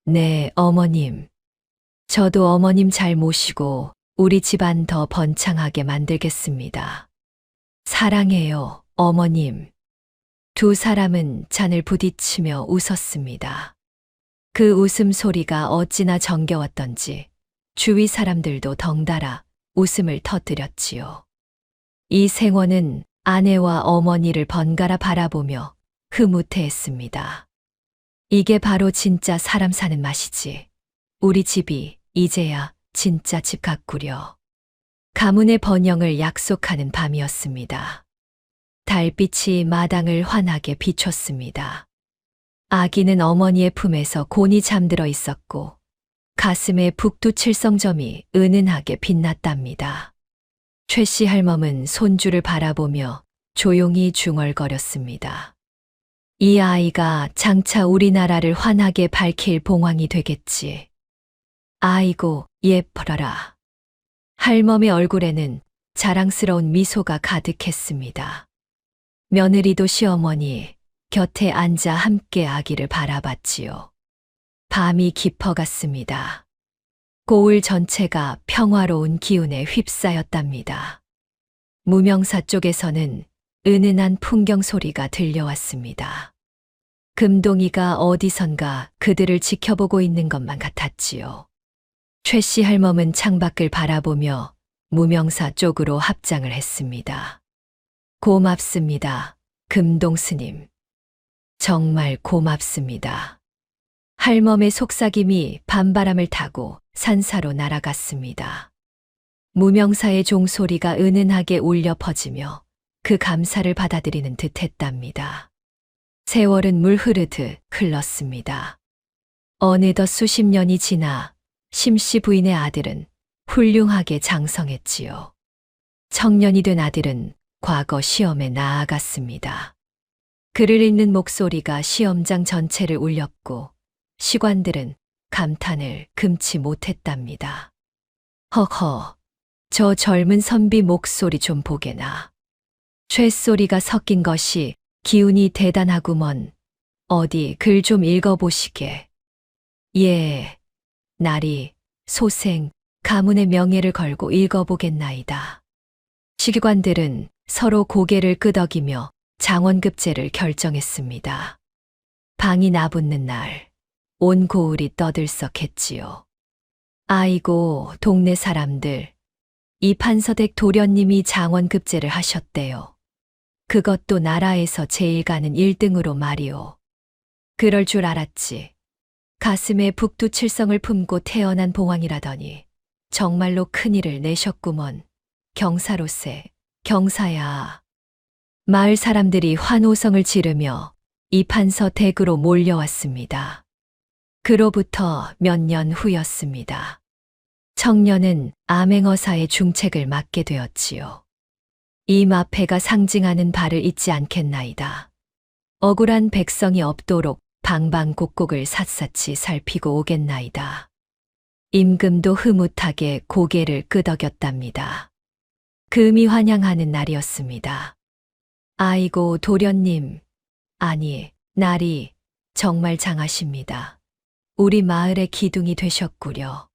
네, 어머님. 저도 어머님 잘 모시고 우리 집안 더 번창하게 만들겠습니다. 사랑해요, 어머님. 두 사람은 잔을 부딪히며 웃었습니다. 그 웃음소리가 어찌나 정겨웠던지 주위 사람들도 덩달아 웃음을 터뜨렸지요. 이 생원은 아내와 어머니를 번갈아 바라보며 흐뭇해했습니다. 이게 바로 진짜 사람 사는 맛이지. 우리 집이 이제야 진짜 집 같구려. 가문의 번영을 약속하는 밤이었습니다. 달빛이 마당을 환하게 비췄습니다. 아기는 어머니의 품에서 곤히 잠들어 있었고 가슴에 북두칠성점이 은은하게 빛났답니다. 최씨 할멈은 손주를 바라보며 조용히 중얼거렸습니다. 이 아이가 장차 우리나라를 환하게 밝힐 봉황이 되겠지. 아이고, 예뻐라. 할멈의 얼굴에는 자랑스러운 미소가 가득했습니다. 며느리도 시어머니 곁에 앉아 함께 아기를 바라봤지요. 밤이 깊어갔습니다. 고을 전체가 평화로운 기운에 휩싸였답니다. 무명사 쪽에서는 은은한 풍경 소리가 들려왔습니다. 금동이가 어디선가 그들을 지켜보고 있는 것만 같았지요. 최씨 할멈은 창밖을 바라보며 무명사 쪽으로 합장을 했습니다. 고맙습니다, 금동 스님. 정말 고맙습니다. 할멈의 속삭임이 밤바람을 타고 산사로 날아갔습니다. 무명사의 종소리가 은은하게 울려 퍼지며 그 감사를 받아들이는 듯 했답니다. 세월은 물 흐르듯 흘렀습니다. 어느덧 수십 년이 지나 심씨 부인의 아들은 훌륭하게 장성했지요. 청년이 된 아들은 과거 시험에 나아갔습니다. 그를 읽는 목소리가 시험장 전체를 울렸고 시관들은 감탄을 금치 못했답니다. 허허, 저 젊은 선비 목소리 좀 보게나. 쇳소리가 섞인 것이 기운이 대단하구먼. 어디 글 좀 읽어보시게. 예, 나리, 소생, 가문의 명예를 걸고 읽어보겠나이다. 시기관들은 서로 고개를 끄덕이며 장원급제를 결정했습니다. 방이 나붙는 날, 온 고을이 떠들썩했지요. 아이고, 동네 사람들, 이 판서댁 도련님이 장원급제를 하셨대요. 그것도 나라에서 제일 가는 1등으로 말이오. 그럴 줄 알았지. 가슴에 북두칠성을 품고 태어난 봉황이라더니 정말로 큰일을 내셨구먼. 경사로세, 경사야. 마을 사람들이 환호성을 지르며 이판서 댁으로 몰려왔습니다. 그로부터 몇 년 후였습니다. 청년은 암행어사의 중책을 맡게 되었지요. 이 마패가 상징하는 바를 잊지 않겠나이다. 억울한 백성이 없도록 방방곡곡을 샅샅이 살피고 오겠나이다. 임금도 흐뭇하게 고개를 끄덕였답니다. 금이 환영하는 날이었습니다. 아이고, 도련님, 아니, 나리, 정말 장하십니다. 우리 마을의 기둥이 되셨구려.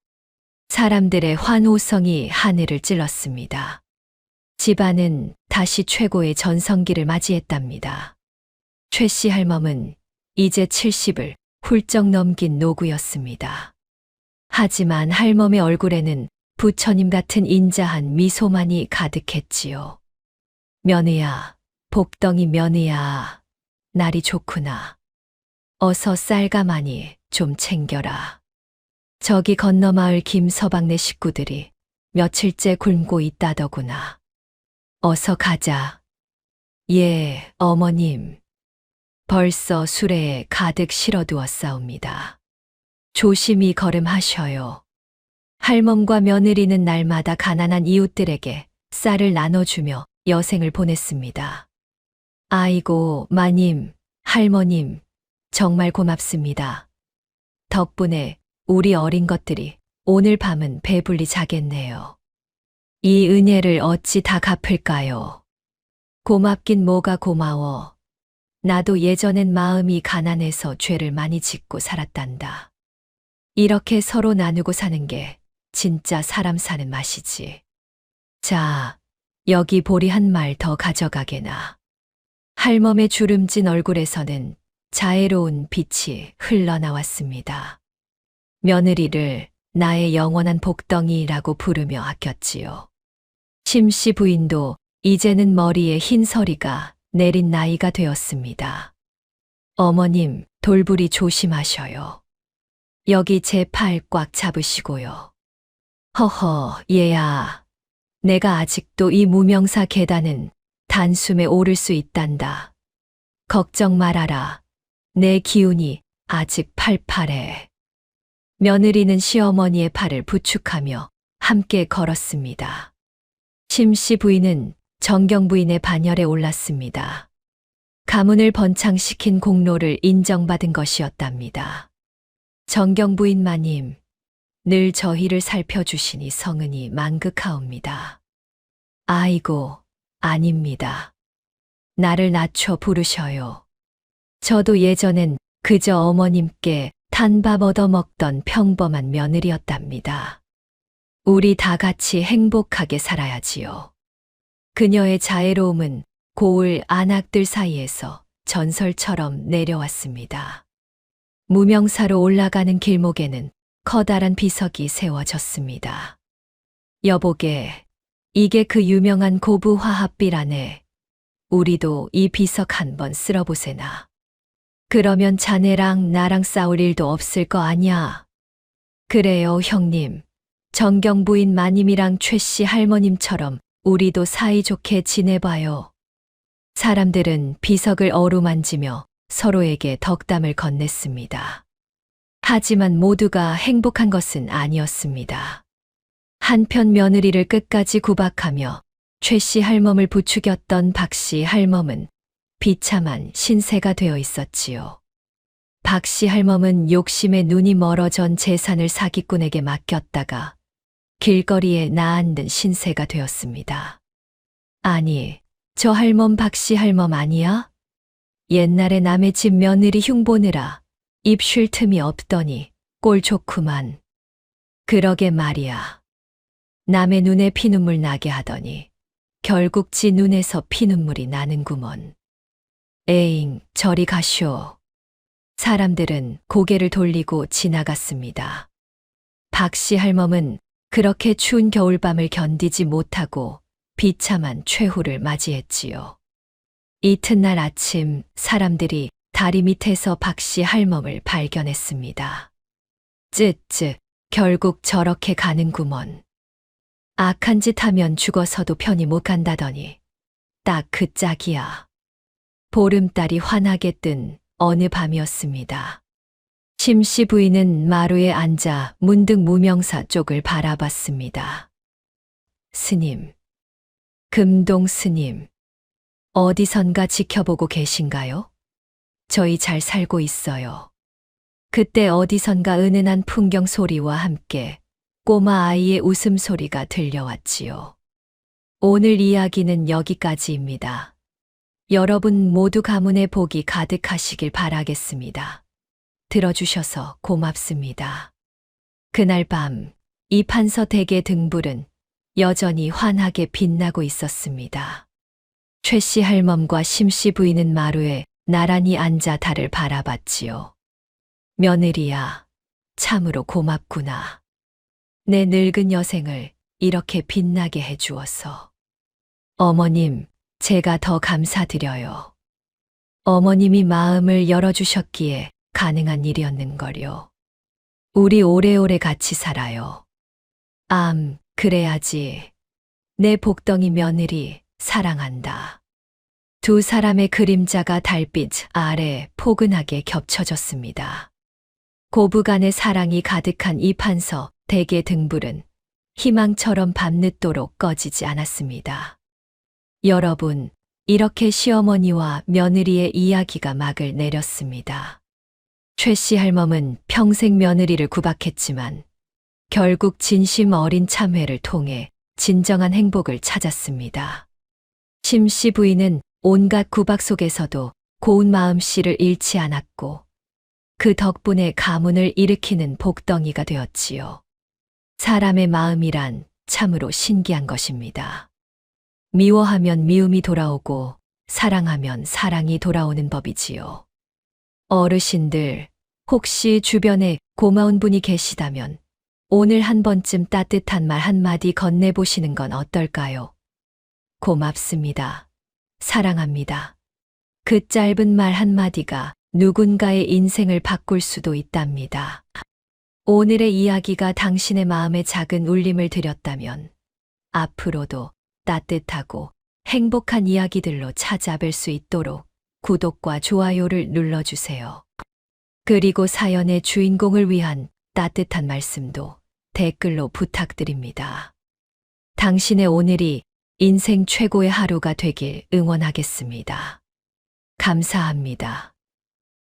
사람들의 환호성이 하늘을 찔렀습니다. 집안은 다시 최고의 전성기를 맞이했답니다. 최씨 할멈은 이제 70을 훌쩍 넘긴 노구였습니다. 하지만 할멈의 얼굴에는 부처님 같은 인자한 미소만이 가득했지요. 며느야, 복덩이 며느야, 날이 좋구나. 어서 쌀가마니 좀 챙겨라. 저기 건너 마을 김서방네 식구들이 며칠째 굶고 있다더구나. 어서 가자. 예, 어머님. 벌써 수레에 가득 실어두었사옵니다. 조심히 걸음하셔요. 할멈과 며느리는 날마다 가난한 이웃들에게 쌀을 나눠주며 여생을 보냈습니다. 아이고, 마님, 할머님, 정말 고맙습니다. 덕분에 우리 어린 것들이 오늘 밤은 배불리 자겠네요. 이 은혜를 어찌 다 갚을까요? 고맙긴 뭐가 고마워. 나도 예전엔 마음이 가난해서 죄를 많이 짓고 살았단다. 이렇게 서로 나누고 사는 게 진짜 사람 사는 맛이지. 자, 여기 보리 한 말 더 가져가게나. 할멈의 주름진 얼굴에서는 자애로운 빛이 흘러나왔습니다. 며느리를 나의 영원한 복덩이라고 부르며 아꼈지요. 심씨 부인도 이제는 머리에 흰 서리가 내린 나이가 되었습니다. 어머님, 돌부리 조심하셔요. 여기 제 팔 꽉 잡으시고요. 허허, 얘야. 내가 아직도 이 무명사 계단은 단숨에 오를 수 있단다. 걱정 말아라. 내 기운이 아직 팔팔해. 며느리는 시어머니의 팔을 부축하며 함께 걸었습니다. 심씨 부인은 정경 부인의 반열에 올랐습니다. 가문을 번창시킨 공로를 인정받은 것이었답니다. 정경 부인 마님, 늘 저희를 살펴주시니 성은이 만극하옵니다. 아이고, 아닙니다. 나를 낮춰 부르셔요. 저도 예전엔 그저 어머님께 탄밥 얻어먹던 평범한 며느리였답니다. 우리 다 같이 행복하게 살아야지요. 그녀의 자애로움은 고을 안악들 사이에서 전설처럼 내려왔습니다. 무명사로 올라가는 길목에는 커다란 비석이 세워졌습니다. 여보게, 이게 그 유명한 고부 화합비라네. 우리도 이 비석 한번 쓸어보세나. 그러면 자네랑 나랑 싸울 일도 없을 거 아냐. 그래요, 형님. 정경 부인 마님이랑 최씨 할머님처럼 우리도 사이좋게 지내봐요. 사람들은 비석을 어루만지며 서로에게 덕담을 건넸습니다. 하지만 모두가 행복한 것은 아니었습니다. 한편 며느리를 끝까지 구박하며 최씨 할멈을 부추겼던 박씨 할멈은 비참한 신세가 되어 있었지요. 박씨 할멈은 욕심에 눈이 멀어전 재산을 사기꾼에게 맡겼다가 길거리에 나앉은 신세가 되었습니다. 아니, 저 할멈 박씨 할멈 아니야? 옛날에 남의 집 며느리 흉보느라 입 쉴 틈이 없더니 꼴 좋구만. 그러게 말이야. 남의 눈에 피눈물 나게 하더니 결국 지 눈에서 피눈물이 나는구먼. 에잉, 저리 가쇼. 사람들은 고개를 돌리고 지나갔습니다. 박씨 할멈은 그렇게 추운 겨울밤을 견디지 못하고 비참한 최후를 맞이했지요. 이튿날 아침 사람들이 다리 밑에서 박씨 할멈을 발견했습니다. 쯧쯧, 결국 저렇게 가는구먼. 악한 짓 하면 죽어서도 편히 못 간다더니 딱 그 짝이야. 보름달이 환하게 뜬 어느 밤이었습니다. 심씨 부인은 마루에 앉아 문득 무명사 쪽을 바라봤습니다. 스님, 금동 스님, 어디선가 지켜보고 계신가요? 저희 잘 살고 있어요. 그때 어디선가 은은한 풍경 소리와 함께 꼬마 아이의 웃음소리가 들려왔지요. 오늘 이야기는 여기까지입니다. 여러분 모두 가문의 복이 가득하시길 바라겠습니다. 들어주셔서 고맙습니다. 그날 밤, 이 판서 댁의 등불은 여전히 환하게 빛나고 있었습니다. 최씨 할멈과 심씨 부인은 마루에 나란히 앉아 달을 바라봤지요. 며느리야, 참으로 고맙구나. 내 늙은 여생을 이렇게 빛나게 해주어서. 어머님, 제가 더 감사드려요. 어머님이 마음을 열어주셨기에 가능한 일이었는걸요. 우리 오래오래 같이 살아요. 그래야지. 내 복덩이 며느리 사랑한다. 두 사람의 그림자가 달빛 아래 포근하게 겹쳐졌습니다. 고부간의 사랑이 가득한 이 판서 댁의 등불은 희망처럼 밤늦도록 꺼지지 않았습니다. 여러분, 이렇게 시어머니와 며느리의 이야기가 막을 내렸습니다. 최 씨 할멈은 평생 며느리를 구박했지만 결국 진심 어린 참회를 통해 진정한 행복을 찾았습니다. 심 씨 부인은 온갖 구박 속에서도 고운 마음씨를 잃지 않았고 그 덕분에 가문을 일으키는 복덩이가 되었지요. 사람의 마음이란 참으로 신기한 것입니다. 미워하면 미움이 돌아오고 사랑하면 사랑이 돌아오는 법이지요. 어르신들, 혹시 주변에 고마운 분이 계시다면 오늘 한 번쯤 따뜻한 말 한마디 건네보시는 건 어떨까요? 고맙습니다. 사랑합니다. 그 짧은 말 한마디가 누군가의 인생을 바꿀 수도 있답니다. 오늘의 이야기가 당신의 마음에 작은 울림을 드렸다면 앞으로도 따뜻하고 행복한 이야기들로 찾아뵐 수 있도록 구독과 좋아요를 눌러주세요. 그리고 사연의 주인공을 위한 따뜻한 말씀도 댓글로 부탁드립니다. 당신의 오늘이 인생 최고의 하루가 되길 응원하겠습니다. 감사합니다.